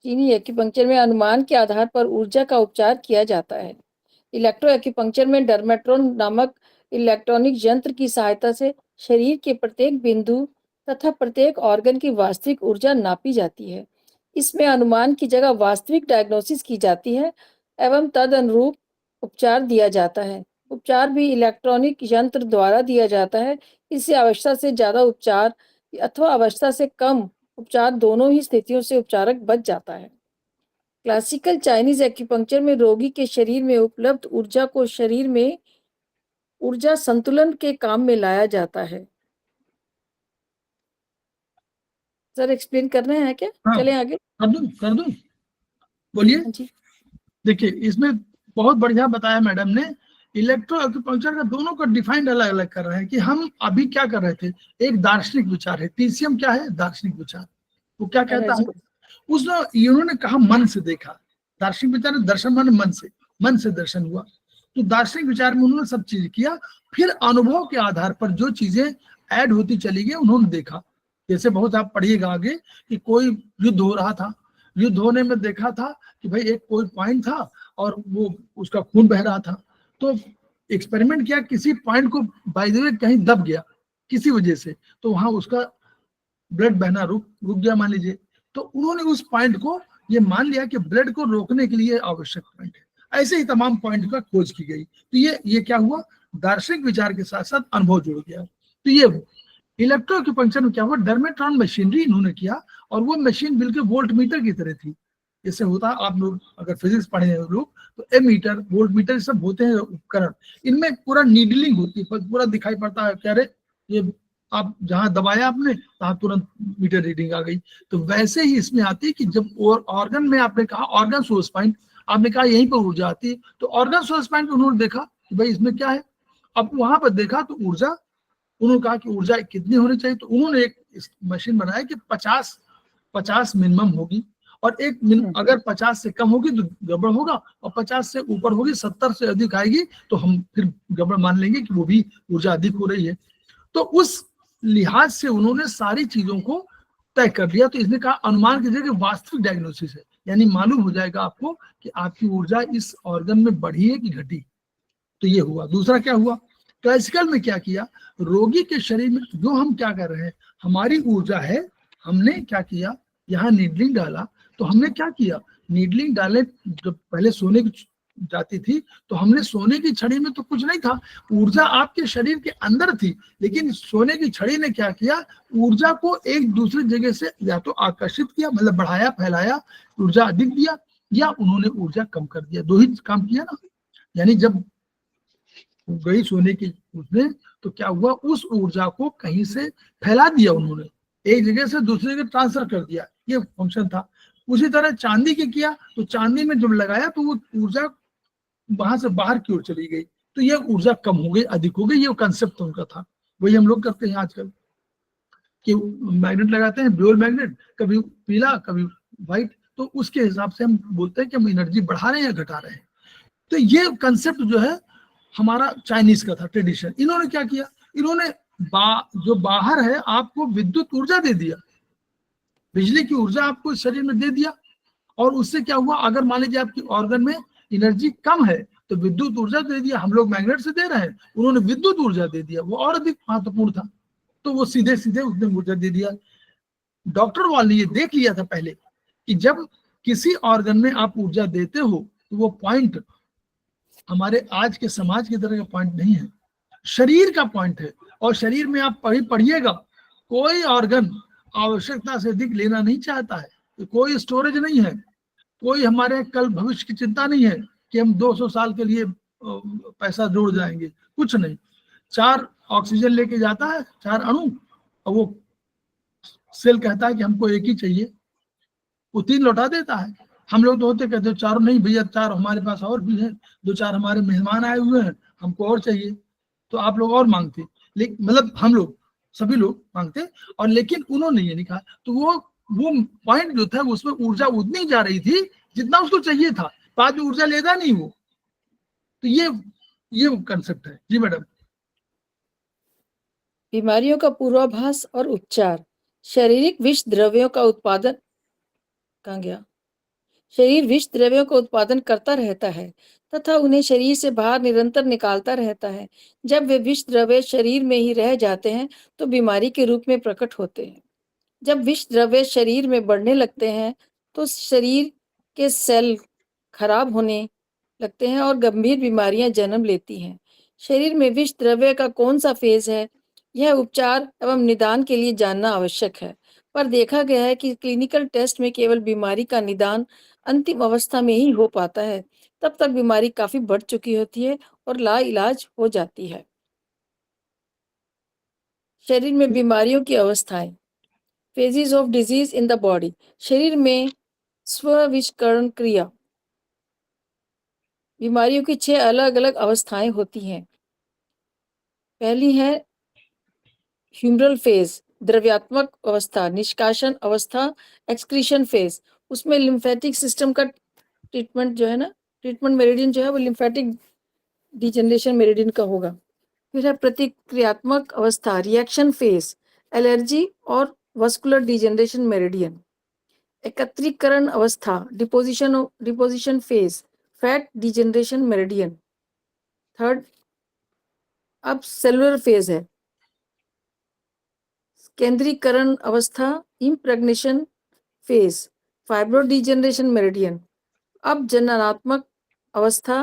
चीनी एक्यूपंक्चर में अनुमान के आधार पर ऊर्जा का उपचार किया जाता है। इलेक्ट्रो एक्यूपंक्चर में डर्मेट्रोन नामक इलेक्ट्रॉनिक यंत्र की सहायता से शरीर के प्रत्येक बिंदु तथा प्रत्येक ऑर्गन की वास्तविक ऊर्जा नापी जाती है। इसमें अनुमान की जगह वास्तविक डायग्नोसिस की जाती है एवं तद अनुरूप उपचार दिया जाता है। उपचार भी इलेक्ट्रॉनिक यंत्र द्वारा दिया जाता है। इससे आवश्यकता से ज्यादा उपचार अथवा आवश्यकता से कम उपचार, दोनों ही स्थितियों से उपचारक बच जाता है। क्लासिकल चाइनीज एक्यूपंक्चर में रोगी के शरीर में उपलब्ध ऊर्जा को शरीर में ऊर्जा संतुलन के काम में लाया जाता है। सर एक्सप्लेन कर रहे हैं क्या? हाँ, चलें आगे। कर दूं बोलिए जी। देखिए इसमें बहुत बढ़िया बताया मैडम ने। इलेक्ट्रो एक्यूपंक्चर का दोनों का डिफाइंड अलग अलग कर रहे हैं कि हम अभी क्या कर रहे थे। एक दार्शनिक विचार है, टीसीएम क्या है, दार्शनिक विचार। वो क्या कहता है, उसने इन्होंने कहा मन से देखा। दार्शनिक विचार दर्शन माने मन से दर्शन हुआ। तो दार्शनिक विचार में उन्होंने सब चीज किया, फिर अनुभव के आधार पर जो चीजें ऐड होती चली गई उन्होंने देखा। जैसे बहुत आप पढ़िएगा आगे कि कोई युद्ध हो रहा था, युद्ध होने में देखा था कि भाई एक कोई पॉइंट था और वो उसका खून बह रहा था, तो एक्सपेरिमेंट किया, किसी पॉइंट को बाय द वे कहीं दब गया किसी वजह से, तो वहां उसका ब्लड बहना रुक गया मान लीजिए। तो उन्होंने उस पॉइंट को ये मान लिया कि ब्लड को रोकने के लिए आवश्यक पॉइंट है। ऐसे ही तमाम पॉइंट का खोज की गई। तो ये क्या हुआ, दार्शनिक विचार के साथ साथ अनुभव जुड़ गया। तो ये इलेक्ट्रो एक्यूपंक्चर में क्या हुआ, डर्मेट्रॉन मशीनरी इन्होंने किया, और वो मशीन बिल्कुल वोल्ट मीटर की तरह थी। जैसे होता है, आप लोग अगर फिजिक्स पढ़े हैं लोग तो एमीटर, वोल्ट मीटर सब होते हैं उपकरण, इनमें पूरा नीडलिंग होती है, पूरा दिखाई पड़ता है क्या रे ये आप जहां दबाया आपने वहां तुरंत मीटर रीडिंग आ गई। तो वैसे ही इसमें आती है कि जब ऑर्गन में आपने कहा ऑर्गन सोर्स पॉइंट, आपने कहा यहीं पर ऊर्जा आती है, तो ऑर्गन सोर्स पॉइंट उन्होंने देखा कि भाई इसमें क्या है। अब वहां पर देखा तो ऊर्जा, उन्होंने कहा कि ऊर्जा कितनी होनी चाहिए, तो उन्होंने एक मशीन बनाया कि 50 मिनिमम होगी, और एक अगर 50 से कम होगी तो गड़बड़ होगा, और 50 से ऊपर होगी, 70 से अधिक आएगी तो हम फिर गड़बड़ मान लेंगे कि वो भी ऊर्जा अधिक हो रही है। तो उस लिहाज से उन्होंने सारी चीजों को तय कर लिया। तो इसने कहा अनुमान कीजिए कि वास्तविक डायग्नोसिस है, यानी मालूम हो जाएगा आपको कि आपकी ऊर्जा इस ऑर्गन में बढ़ी है कि घटी। तो ये हुआ। दूसरा क्या हुआ, क्लासिकल में क्या किया, रोगी के शरीर में जो हम क्या कर रहे हैं, हमारी ऊर्जा है, हमने क्या किया, यहाँ नीडलिंग डाला। तो हमने क्या किया, नीडलिंग डाले, जब पहले सोने की जाती थी तो हमने सोने की छड़ी में तो कुछ नहीं था, ऊर्जा आपके शरीर के अंदर थी, लेकिन सोने की छड़ी ने क्या किया, ऊर्जा को एक दूसरी जगह से या तो आकर्षित किया, मतलब बढ़ाया फैलाया, ऊर्जा अधिक दिया, या उन्होंने ऊर्जा कम कर दिया। दो ही काम किया ना। यानी जब गई सोने की उसने, तो क्या हुआ, उस ऊर्जा को कहीं से फैला दिया उन्होंने, एक जगह से दूसरी जगह ट्रांसफर कर दिया, ये फंक्शन था। उसी तरह चांदी के किया, तो चांदी में जब लगाया तो वो ऊर्जा वहां से बाहर की ओर चली गई, तो ये ऊर्जा कम हो गई, अधिक हो गई, ये कंसेप्ट उनका था। वही हम लोग करते हैं आजकल कि मैग्नेट लगाते हैं, ड्यूअल मैग्नेट, कभी पीला कभी व्हाइट, तो उसके हिसाब से हम बोलते हैं कि हम एनर्जी बढ़ा रहे हैं या घटा रहे हैं। तो ये कंसेप्ट जो है हमारा चाइनीज का था, ट्रेडिशन। इन्होंने क्या किया, इन्होंने जो बाहर है आपको विद्युत ऊर्जा दे दिया, बिजली की ऊर्जा आपको शरीर में दे दिया, और उससे क्या हुआ, अगर मान लीजिए आपकी ऑर्गन में एनर्जी कम है तो विद्युत ऊर्जा दे दिया, हम लोग मैग्नेट से दे रहे हैं, उन्होंने विद्युत ऊर्जा दे दिया, वो और अधिक महत्वपूर्ण था, तो वो सीधे सीधे उसने ऊर्जा दे दिया। डॉक्टर वॉल ने ये देख लिया था पहले कि जब किसी ऑर्गन में आप ऊर्जा देते हो तो वो पॉइंट हमारे आज के समाज की तरह का पॉइंट नहीं है, शरीर का पॉइंट है। और शरीर में आप पढ़िएगा, कोई ऑर्गन आवश्यकता से अधिक लेना नहीं चाहता है, कोई स्टोरेज नहीं है, कोई हमारे कल भविष्य की चिंता नहीं है कि हम 200 साल के लिए पैसा जोड़ जाएंगे, कुछ नहीं। 4 ऑक्सीजन लेके जाता है, 4 अणु, और वो सेल कहता है कि हमको एक ही चाहिए, वो 3 लौटा देता है। हम लोग तो होते कहते हैं 4 नहीं भैया, 4 हमारे पास और भी है, 2-4 हमारे मेहमान आए हुए हैं, हमको और चाहिए, तो आप लोग और मांगते, लेकिन मतलब हम लोग सभी लोग मांगते, और लेकिन उन्होंने ये नहीं कहा। तो वो पॉइंट जो था उसमें ऊर्जा उतनी जा रही थी जितना उसको चाहिए था, बाद में ऊर्जा लेता नहीं वो। तो ये कंसेप्ट है। जी मैडम। बीमारियों का पूर्वाभास और उपचार। शारीरिक विष द्रव्यों का उत्पादन, कहाँ गया? शरीर विष द्रव्यों का उत्पादन करता रहता है तथा उन्हें शरीर से बाहर निरंतर निकालता रहता है। जब वे विष द्रव्य शरीर में ही रह जाते हैं तो बीमारी के रूप में प्रकट होते हैं। जब विष द्रव्य शरीर में बढ़ने लगते हैं तो शरीर के सेल खराब होने लगते हैं और गंभीर बीमारियां जन्म लेती हैं। शरीर में विष द्रव्य का कौन सा फेज है, यह उपचार एवं निदान के लिए जानना आवश्यक है। पर देखा गया है कि क्लिनिकल टेस्ट में केवल बीमारी का निदान अंतिम अवस्था में ही हो पाता है, तब तक बीमारी काफी बढ़ चुकी होती है और लाइलाज हो जाती है। शरीर में बीमारियों की अवस्थाएं। Phases of disease in the body. शरीर में स्व-विषकरण क्रिया। बीमारियों की 6 अलग अलग अवस्थाएं होती हैं। पहली है ह्यूमरल फेज, द्रव्यात्मक अवस्था, निष्कासन अवस्था, एक्सक्रीशन फेज। उसमें लिम्फेटिक सिस्टम का ट्रीटमेंट जो है ना, ट्रीटमेंट मेरिडियन जो है वो लिम्फेटिक डिजेनरेशन मेरिडियन का होगा। फिर है प्रतिक्रियात्मक अवस्था, रिएक्शन फेज, एलर्जी और वस्कुलर डिजेनरेशन मेरिडियन। एकत्रीकरण अवस्था, deposition phase, fat degeneration meridian. Third अब सेलुलर फेज है, केंद्रीकरण अवस्था, इम्प्रेग्नेशन फेज, फाइब्रो डिजेनरेशन मेरिडियन। अब जननात्मक अवस्था,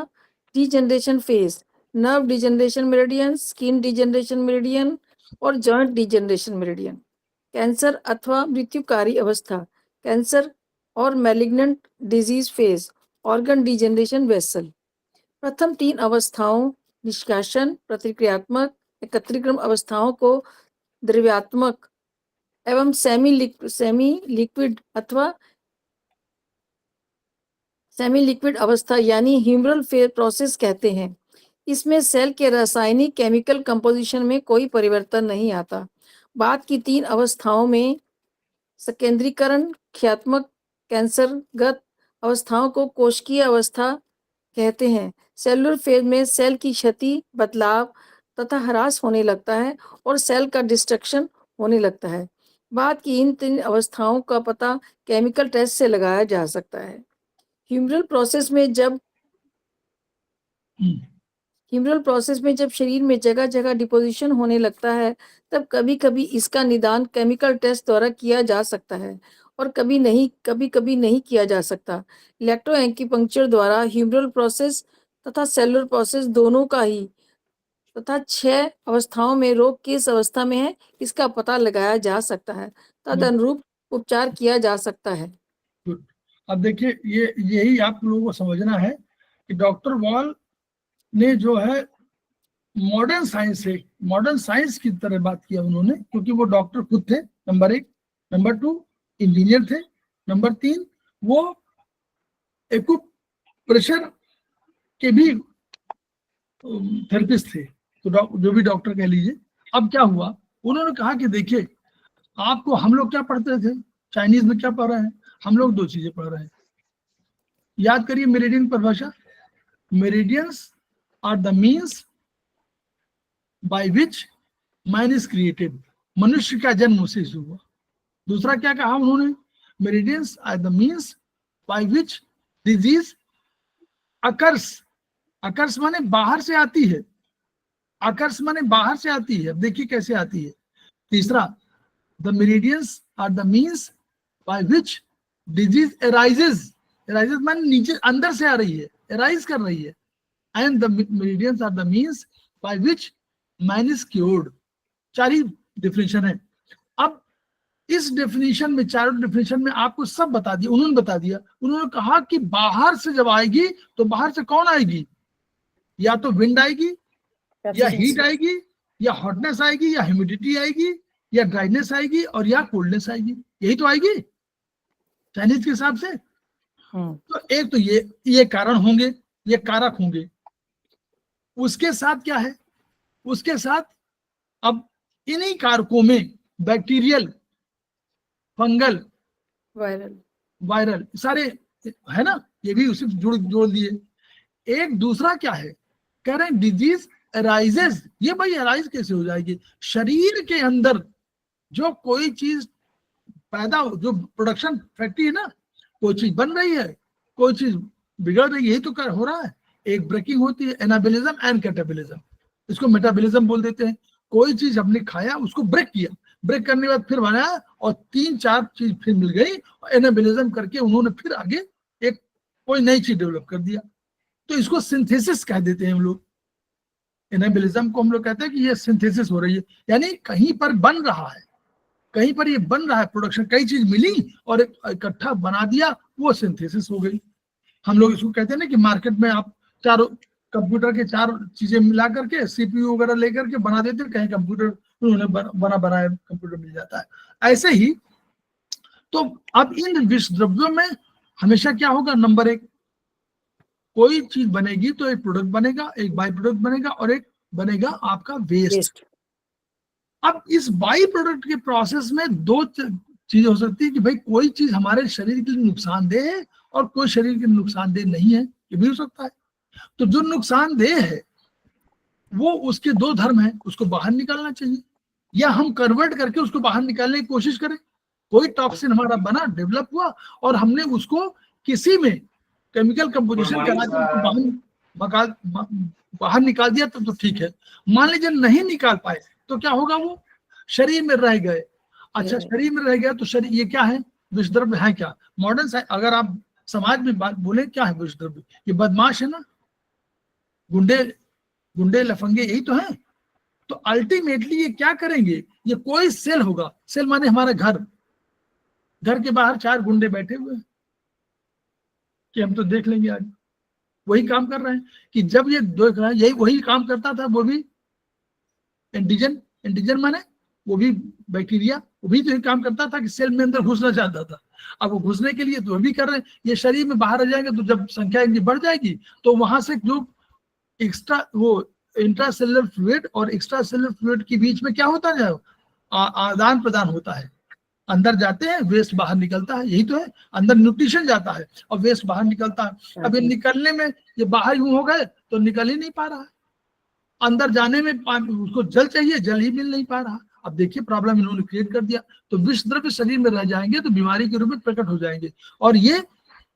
degeneration phase, nerve degeneration meridian, skin degeneration meridian और जॉइंट डिजेनरेशन मेरिडियन। कैंसर अथवा मृत्युकारी अवस्था, कैंसर और malignant disease phase, organ degeneration vessel. प्रथम 3 अवस्थाओं निष्कासन, प्रतिक्रियात्मक, एकत्रीकरण अवस्थाओं को द्रव्यात्मक एवं सेमी लिक्विड अथवा सेमी लिक्विड अवस्था यानी ह्यूमरल प्रोसेस कहते हैं। इसमें सेल के रासायनिक केमिकल कंपोजिशन में कोई परिवर्तन नहीं आता। बाद की 3 अवस्थाओं में सकेंद्रीकरण, ख्यात्मक, कैंसरगत अवस्थाओं को कोशिकीय अवस्था कहते हैं। सेलुलर फेज में सेल की क्षति, बदलाव तथा ह्रास होने लगता है और सेल का डिस्ट्रक्शन होने लगता है। बाद की इन 3 अवस्थाओं का पता केमिकल टेस्ट से लगाया जा सकता है। ह्यूमरल प्रोसेस में जब शरीर में जगह जगह डिपोजिशन होने लगता है तब कभी कभी इसका निदान केमिकल टेस्ट द्वारा किया जा सकता है और कभी कभी नहीं किया जा सकता। इलेक्ट्रोएक्यूपंक्चर द्वारा ह्यूमरल प्रोसेस तथा सेलुलर प्रोसेस दोनों का ही तथा 6 अवस्थाओं में रोग किस अवस्था में है इसका पता लगाया जा सकता है, तदनुरूप उपचार किया जा सकता है। अब देखिए, यही आप लोगों को समझना है कि डॉक्टर वॉल ने जो है मॉडर्न साइंस की तरह बात किया उन्होंने, क्योंकि वो डॉक्टर खुद थे, नंबर 1। नंबर 2 इंजीनियर थे। नंबर 3 वो एक्यूप्रेशर के भी थेरेपिस्ट थे, तो जो भी डॉक्टर कह लीजिए। अब क्या हुआ, उन्होंने कहा कि देखिए, आपको हम लोग क्या पढ़ते थे, चाइनीज में क्या पढ़ रहे हैं हम लोग, 2 चीजें पढ़ रहे हैं। याद करिए मेरिडियन परिभाषा, meridians are the means by which man is created, मनुष्य का जन्म उसी से हुआ। दूसरा क्या कहा उन्होंने, meridians are the means by which disease occurs occurs माने बाहर से आती है, अकर्स माने बाहर से आती है। अब देखिए कैसे आती है। तीसरा, the meridians are the means by which disease arises, arises माने नीचे अंदर से आ रही है, एराइज कर रही है, and the meridians are the means by which man is cured. चार ही डेफिनेशन है। अब इस डेफिनेशन में, चारों डेफिनेशन में आपको सब बता दिया, उन्होंने बता दिया। उन्होंने कहा कि बाहर से जब आएगी तो बाहर से कौन आएगी, या तो विंड आएगी, या हीट आएगी, या हॉटनेस आएगी, या ह्यूमिडिटी आएगी, या ड्राइनेस आएगी, और या कोल्डनेस आएगी। यही तो आएगी चाइनीज के हिसाब से। तो एक तो ये कारण होंगे, ये कारक होंगे। उसके साथ क्या है, उसके साथ अब इन्हीं कारकों में बैक्टीरियल, फंगल, वायरल सारे है ना, ये भी उसी जोड़ दिए। एक दूसरा क्या है, कह रहे हैं डिजीज अराइजेस। ये भाई अराइज कैसे हो जाएगी, शरीर के अंदर जो कोई चीज पैदा हो, जो प्रोडक्शन फैक्ट्री है ना, कोई चीज बन रही है, कोई चीज बिगड़ रही है, यही तो हो रहा है। एक ब्रेकिंग होती है, एनाबोलिज्म एंड कैटाबोलिज्म, इसको मेटाबॉलिज्म बोल देते हैं। कोई चीज हमने खाया, उसको ब्रेक किया, ब्रेक करने के बाद फिर बनाया, और 3-4 चीज फिर मिल गई, और एनाबोलिज्म करके उन्होंने फिर आगे एक कोई नई चीज डेवलप कर दिया। तो इसको सिंथेसिस कह देते हैं हम लोग। एनाबोलिज्म को हम लोग कहते हैं कि ये सिंथेसिस हो रही है, यानी कहीं पर बन रहा है, कहीं पर ये बन रहा है प्रोडक्शन, कई चीज मिली और इकट्ठा बना दिया, वो सिंथेसिस हो गई। हम लोग इसको कहते हैं ना कि मार्केट में आप चारों कंप्यूटर के 4 चीजें मिला करके, सीपीयू वगैरह लेकर के बना देते हैं, कहीं कंप्यूटर उन्होंने बनाया कंप्यूटर मिल जाता है। ऐसे ही तो अब इन विष द्रव्यों में हमेशा क्या होगा, नंबर 1, कोई चीज बनेगी तो एक प्रोडक्ट बनेगा, एक बाई प्रोडक्ट बनेगा, और एक बनेगा आपका वेस्ट। अब इस बाई प्रोडक्ट के प्रोसेस में 2 चीजें हो सकती है कि भाई कोई चीज हमारे शरीर के लिए नुकसानदेह है और कोई शरीर के लिए नुकसानदेह नहीं है, ये भी हो सकता है। तो जो नुकसानदेह है वो उसके 2 धर्म हैं, उसको बाहर निकालना चाहिए, या हम कन्वर्ट करके उसको बाहर निकालने की कोशिश करें। कोई टॉक्सिन हमारा बना, डेवलप हुआ, और हमने उसको किसी में केमिकल कंपोजिशन करा के उसको बाहर निकाल दिया, तो ठीक है। मान लीजिए नहीं निकाल पाए तो क्या होगा, वो शरीर में रह गए। अच्छा, शरीर में रह गया तो शरीर, ये क्या है, विष द्रव्य है क्या? मॉडर्न अगर आप समाज में बात बोले क्या है विष द्रव्य, ये बदमाश है ना, गुंडे लफंगे, यही तो है। तो अल्टीमेटली ये क्या करेंगे, ये कोई सेल होगा, सेल माने हमारा घर के बाहर 4 गुंडे बैठे हुए हैं कि हम तो देख लेंगे आज, वही काम कर रहे हैं कि जब ये देख रहा है, यही वही काम करता था वो भी एंटीजन माने वो भी बैक्टीरिया, वो भी तो ये काम करता था कि सेल में अंदर घुसना चाहता था। अब वो घुसने के लिए तो वो भी कर रहे हैं, ये शरीर में बाहर आ जाएंगे तो जब संख्या इनकी बढ़ जाएगी तो वहां से जो एक्स्ट्रा वो इंट्रासेलुलर फ्लूइड और एक्स्ट्रा सेलुलर फ्लूइड के बीच में क्या होता है, आदान प्रदान होता है। अंदर जाते हैं, वेस्ट बाहर निकलता है, यही तो है। अंदर न्यूट्रिशन जाता है और वेस्ट बाहर निकलता है। अब ये निकलने में, ये बाहर यूं हो गए तो निकल ही नहीं पा रहा है, अंदर जाने में उसको जल चाहिए, जल ही मिल नहीं पा रहा। अब देखिए प्रॉब्लम इन्होंने क्रिएट कर दिया। तो विष द्रव्य शरीर में रह जाएंगे तो बीमारी के रूप में प्रकट हो जाएंगे और ये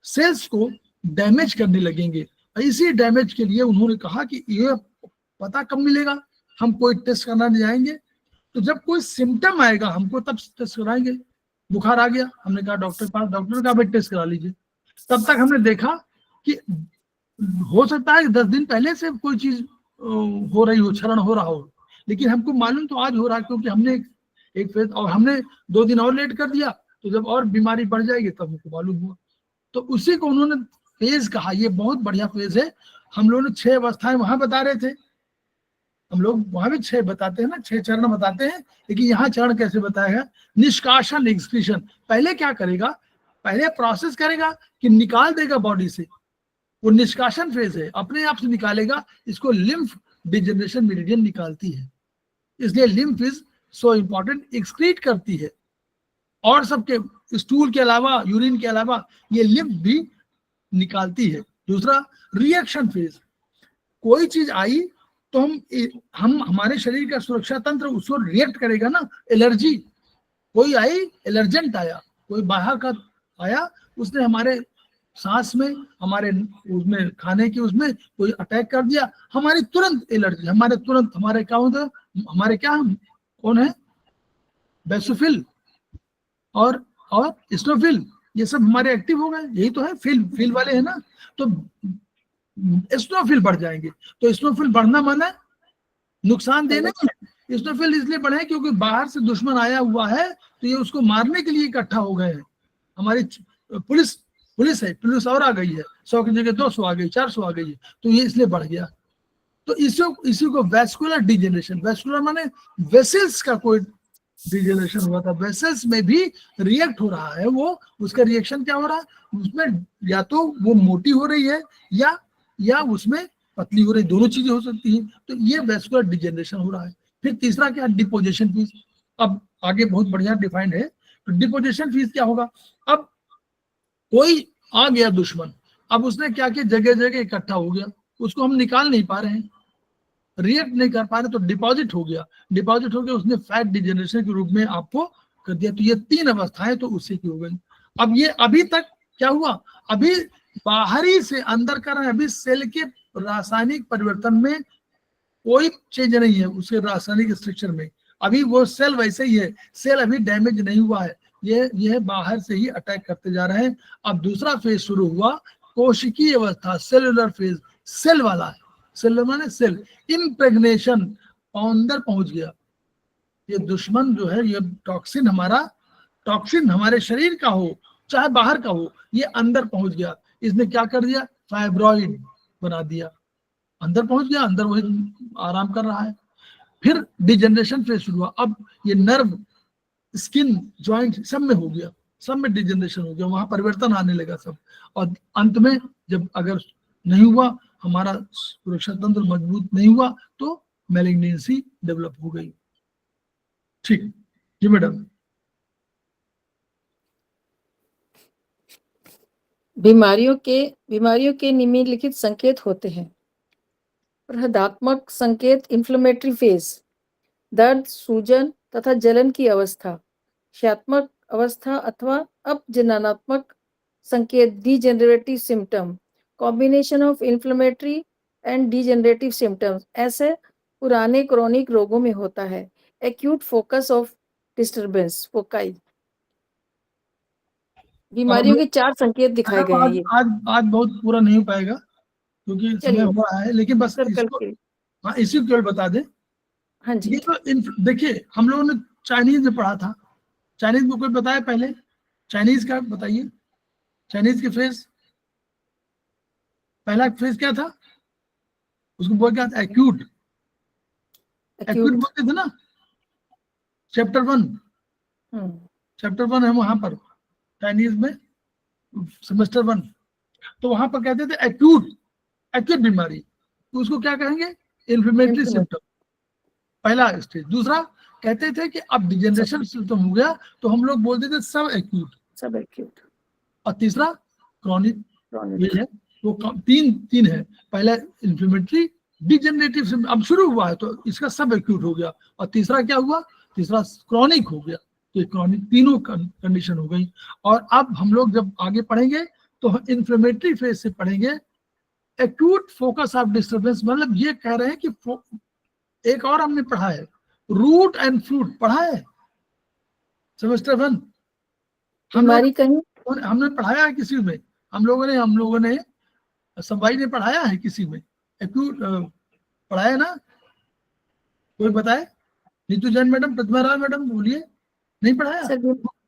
सेल्स को डैमेज करने लगेंगे। इसी डैमेज के लिए उन्होंने कहा कि ये पता कब मिलेगा, हम कोई टेस्ट कराने जाएंगे तो जब कोई सिम्टम आएगा हमको तब टेस्ट कराएंगे। बुखार आ गया, हमने कहा डॉक्टर के पास, डॉक्टर ने कहा भाई टेस्ट करा लीजिए। तब तक हमने देखा कि हो सकता है 10 दिन पहले से कोई चीज हो रही हो, क्षरण हो रहा हो, लेकिन हमको मालूम तो आज हो रहा है क्योंकि हमने एक फेज, और हमने 2 दिन और लेट कर दिया तो जब और बीमारी बढ़ जाएगी तब हमको मालूम हुआ। तो उसी को उन्होंने फेज कहा। ये बहुत बढ़िया फेज है। हम लोगों ने 6 अवस्थाएं वहां बता रहे थे, हम लोग वहां भी 6 बताते हैं ना, 6 चरण बताते हैं, लेकिन यहाँ चरण कैसे बताया? निष्कासन, एक्सक्रीशन। पहले क्या करेगा, पहले प्रोसेस करेगा कि निकाल देगा बॉडी से, वो निष्कासन फेज है, अपने आप से निकालेगा। इसको लिम्फ डिजेनरेशन मेरिडियन निकालती है, इसलिए lymph is so important, excrete करती है। और सबके स्टूल के अलावा, यूरिन के अलावा ये लिम्फ भी निकालती है। दूसरा रिएक्शन फेज, कोई चीज आई तो हम हमारे शरीर का सुरक्षा तंत्र उसको रिएक्ट करेगा ना। एलर्जी, कोई आई, एलर्जेंट आया, कोई बाहर का आया, उसने हमारे सांस में, हमारे उसमें खाने की उसमें कोई अटैक कर दिया, हमारी तुरंत एलर्जी, हमारे क्या होता है, हमारे क्या कौन है, बेसोफिल और स्नोफिल, ये सब हमारे एक्टिव हो गए, यही तो है, फील वाले है ना, तो स्नोफिल बढ़ जाएंगे। तो स्नोफिल बढ़ना माना नुकसान देने में, स्नोफिल इसलिए बढ़े क्योंकि बाहर से दुश्मन आया हुआ है, तो ये उसको मारने के लिए इकट्ठा हो गए हैं। हमारी पुलिस और आ गई है, 100 की जगह 200 आ गई, 400 आ गई है, तो ये इसलिए बढ़ गया। तो इसी को वैस्कुलर डिजेनरेशन, वैस्कुलर माने वेसल्स का कोई डिजेनरेशन हुआ था, वेसल्स में भी रिएक्ट हो रहा है, वो उसका रिएक्शन क्या हो रहा है, उसमें या तो वो मोटी हो रही है या उसमें पतली हो रही, दोनों चीजें हो सकती है, तो ये वैस्कुलर डिजेनरेशन हो रहा है। फिर तीसरा क्या, डिपोजिशन फीस, अब आगे बहुत बढ़िया डिफाइंड है। तो डिपोजिशन फीस क्या होगा, अब कोई आ गया दुश्मन, अब उसने क्या किया, जगह जगह इकट्ठा हो गया, उसको हम निकाल नहीं पा रहे हैं, रिएक्ट नहीं कर पा रहे, तो डिपॉजिट हो गया, उसने फैट डिजेनरेशन के रूप में आपको कर दिया। तो ये 3 अवस्थाएं तो उसी की हो गई। अब ये अभी तक क्या हुआ, अभी बाहरी से अंदर कर रहे हैं, अभी सेल के रासायनिक परिवर्तन में कोई चेंज नहीं है, उसके रासायनिक स्ट्रक्चर में अभी वो सेल वैसे ही है, सेल अभी डैमेज नहीं हुआ है, ये बाहर से ही अटैक करते जा रहे हैं। अब दूसरा फेज शुरू हुआ, कोशिकीय अवस्था, सेलुलर फेज, सेल वाला है, सेल माने सेल इम्प्रेग्नेशन, अंदर पहुंच गया, ये दुश्मन जो है, ये टॉक्सिन हमारे शरीर का हो चाहे बाहर का हो, ये अंदर पहुंच गया, इसने क्या कर दिया, फाइब्रॉइड बना दिया, अंदर पहुंच गया, अंदर वही आराम कर रहा है। फिर डिजेनरेशन फेज शुरू हुआ, अब ये नर्व, स्किन, जॉइंट सब में हो गया, सब में डिजेनरेशन हो गया, वहां परिवर्तन आने लगा सब, और अंत में जब अगर नहीं हुआ, हमारा सुरक्षा तंत्र मजबूत नहीं हुआ, तो मैलिग्नेंसी डेवलप हो गई। ठीक जी मैडम। बीमारियों के निम्नलिखित संकेत होते हैं। बृहदात्मक संकेत इन्फ्लेमेटरी फेज, दर्द, सूजन तथा जलन की अवस्था। क्षयात्मक अवस्था अथवा अपजननात्मक संकेत, degenerative symptom, combination of inflammatory and degenerative symptoms, ऐसे पुराने क्रोनिक रोगों में होता है। Acute focus of disturbance, foci. बीमारियों के 4 संकेत दिखाए गए हैं। ये आज बहुत पूरा नहीं हो पाएगा क्योंकि समय हो रहा है, लेकिन बस इसको, हाँ, इसी को केवल बता दें। हाँ जी। ये तो देखिए, हम लोगों ने चाइनीज में पढ़ा था, चाइनीज में कोई बताया पहले, चाइनीज का बताइए, चाइनीज के फेज, पहला फेज क्या था, उसको बोल क्या था, एक्यूट बोलते थे ना, चैप्टर 1 है वहां पर चाइनीज में, सेमेस्टर 1, तो वहां पर कहते थे एक्यूट बीमारी, तो उसको क्या कहेंगे, इन्फ्लेमेटरी सिम्टम, पहला स्टेज। दूसरा कहते थे कि अब डिजेनरेशन सिम्टम हो गया, तो हम लोग बोलते थे सब एक्यूट। और तीसरा क्रॉनिक, ये है, वो तीन है, पहला इन्फ्लेमेटरी, डिजेनरेटिव सिम्टम अब शुरू हुआ है, तो इसका सब एक्यूट हो गया, और तीसरा क्या हुआ, तीसरा क्रॉनिक हो गया, तो क्रॉनिक तीनों कंडीशन हो गई। और अब हम लोग जब आगे पढ़ेंगे तो इन्फ्लेमेटरी फेज से पढ़ेंगे, एक्यूट फोकस ऑफ डिस्टर्बेंस, मतलब ये कह रहे हैं कि एक और हमने पढ़ा है, रूट एंड फ्रूट पढ़ा है सेमेस्टर 1, हमने पढ़ाया है किसी में, हम लोगों ने संभाई ने पढ़ाया है किसी में, एक्यूट पढ़ाया ना, कोई बताए, नीतू जैन मैडम, प्रतिमा राय मैडम, बोलिए, नहीं पढ़ाया सर?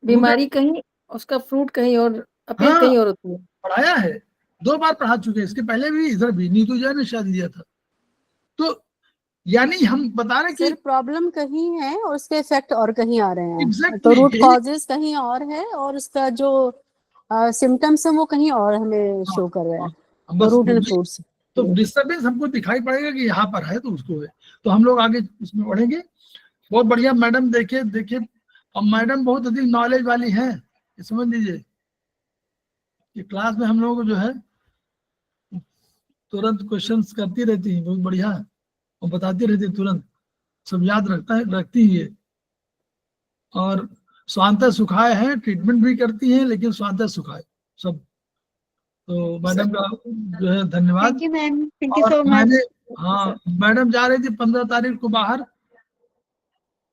बीमारी कहीं, उसका फ्रूट कहीं और, अपील हाँ, कहीं और होती है। पढ़ाया है, 2 बार पढ़ा चुके हैं, इसके पहले भी इधर भी नीतू जैन ने शायद दिया था। तो यानी हम बता रहे कि प्रॉब्लम कहीं है और उसके इफेक्ट और कहीं आ रहे हैं। exactly, तो रूट कॉजेस कहीं और है और उसका जो सिम्टम्स है वो कहीं और हमें शो कर रहा है, बस रूट एंड फ्रूट्स। तो डिस्टर्बेंस हमको दिखाई पड़ेगा कि यहाँ पर है, तो उसको है, तो हम लोग आगे इसमें बढ़ेंगे। बहुत बढ़िया मैडम, देखिए अब मैडम बहुत अधिक नॉलेज वाली है, समझ लीजिए कि क्लास में हम लोगों को जो है तुरंत क्वेश्चंस करती रहती है, बहुत बढ़िया, और बताती रहती है, तुरंत सब याद रखती है। और स्वांतः सुखाय है, ट्रीटमेंट भी करती हैं, लेकिन स्वांतः सुखाय सब तो मैडम का जो है धन्यवाद। Thank you ma'am, thank you और सो मच। मैंने, हाँ, मैडम जा रही थी 15 तारीख को बाहर,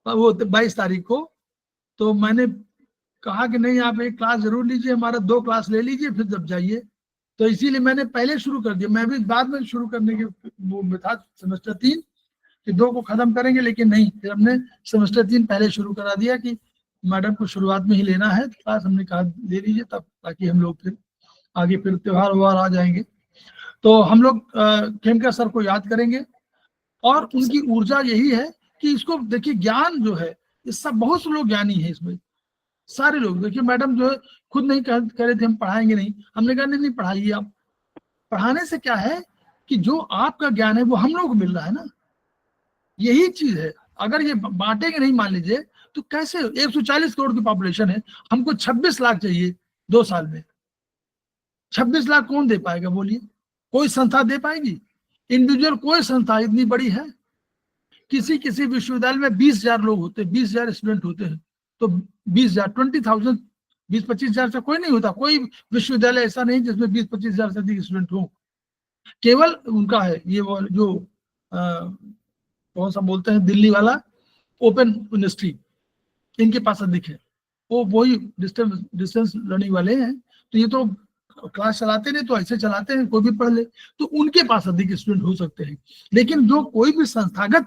वो 22 तारीख को, तो मैंने कहा कि नहीं आप एक क्लास जरूर लीजिए, हमारा 2 क्लास ले लीजिए फिर जब जाइए। तो इसीलिए मैंने पहले शुरू कर दिया। मैं भी बाद में शुरू करने के वो में था सेमेस्टर 3 कि 2 को खत्म करेंगे, लेकिन नहीं, फिर हमने सेमेस्टर 3 पहले शुरू करा दिया कि मैडम को शुरुआत में ही लेना है क्लास। हमने कहा ले लीजिए तब, ताकि हम लोग फिर आगे फिर त्योहार व्योहार आ जाएंगे। तो हम लोग खेमका सर को याद करेंगे, और उनकी ऊर्जा यही है कि इसको देखिए, ज्ञान जो है इस सब, बहुत से लोग ज्ञानी है इसमें, सारे लोग। देखिए मैडम जो है खुद नहीं कह रहे थे हम पढ़ाएंगे नहीं, हमने कहा नहीं पढ़ाइए आप। पढ़ाने से क्या है कि जो आपका ज्ञान है वो हम लोग को मिल रहा है ना, यही चीज है। अगर ये बांटेंगे नहीं मान लीजिए तो कैसे, 140 करोड़ की पॉपुलेशन है, हमको 26 लाख चाहिए 2 साल में। 26 लाख कौन दे पाएगा बोलिए? कोई संस्था दे पाएगी? इंडिविजुअल कोई संस्था इतनी बड़ी है? किसी विश्वविद्यालय में 20,000 लोग होते हैं, 20,000 स्टूडेंट होते हैं, तो 20,000 20,000 20-25,000 से कोई नहीं होता। कोई विश्वविद्यालय ऐसा नहीं जिसमें 20-25,000 से अधिक स्टूडेंट हो। केवल उनका है ये वो जो कौन सा बोलते हैं दिल्ली वाला ओपन यूनिवर्सिटी, इनके पास अधिक है। वो वही डिस्टेंस लर्निंग वाले हैं, तो ये तो क्लास चलाते नहीं, तो ऐसे चलाते हैं कोई भी पढ़ ले, तो उनके पास अधिक स्टूडेंट हो सकते हैं। लेकिन जो कोई भी संस्थागत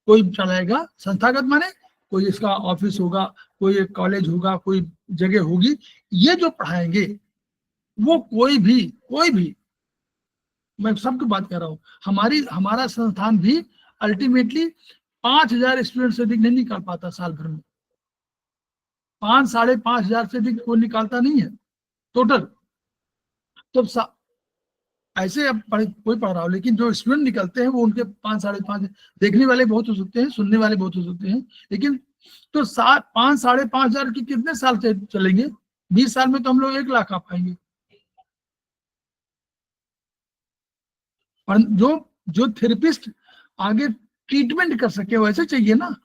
कोई चलाएगा, संस्थागत माने कोई इसका ऑफिस होगा, कोई एक कॉलेज होगा, कोई जगह होगी, ये जो पढ़ाएंगे वो कोई भी, मैं सबकी बात कर रहा हूँ, हमारा संस्थान भी अल्टीमेटली 5,000 स्टूडेंट से अधिक नहीं निकाल पाता साल भर में। 5-5,500 से अधिक कोई निकालता नहीं है टोटल। तो ऐसे अब कोई पढ़ रहा हो, लेकिन जो स्टूडेंट निकलते हैं वो उनके 5-5.5, देखने वाले बहुत हो सकते हैं, सुनने वाले बहुत हो सकते हैं, लेकिन तो 5-5.5 की कितने साल से चलेंगे? 20 साल में तो हम लोग 1 लाख आ पाएंगे। और जो थेरेपिस्ट आगे ट्रीटमेंट कर सके वैसे चाहिए ना।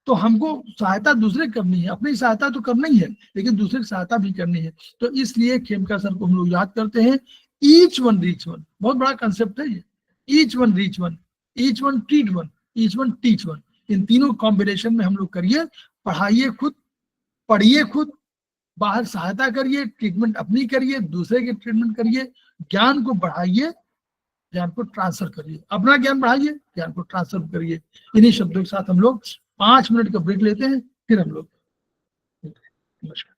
तो हमको सहायता दूसरे करनी है, अपनी सहायता तो करना ही है, लेकिन दूसरे की सहायता भी करनी है। तो इसलिए खेमका सर को हम लोग याद करते हैं। ईच वन रीच वन, बहुत बड़ा कंसेप्ट है ये। Each one reach one, each one treat one, each one teach one, इन तीनों कॉम्बिनेशन में हम लोग करिए। पढ़ाइए खुद, पढ़िए खुद, बाहर सहायता करिए, ट्रीटमेंट अपनी करिए, दूसरे की ट्रीटमेंट करिए, ज्ञान को बढ़ाइए, ज्ञान को ट्रांसफर करिए, अपना ज्ञान बढ़ाइए, ज्ञान को ट्रांसफर करिए। इन्हीं शब्दों के साथ हम लोग 5 मिनट का ब्रेक लेते हैं, फिर हम लोग नमस्कार।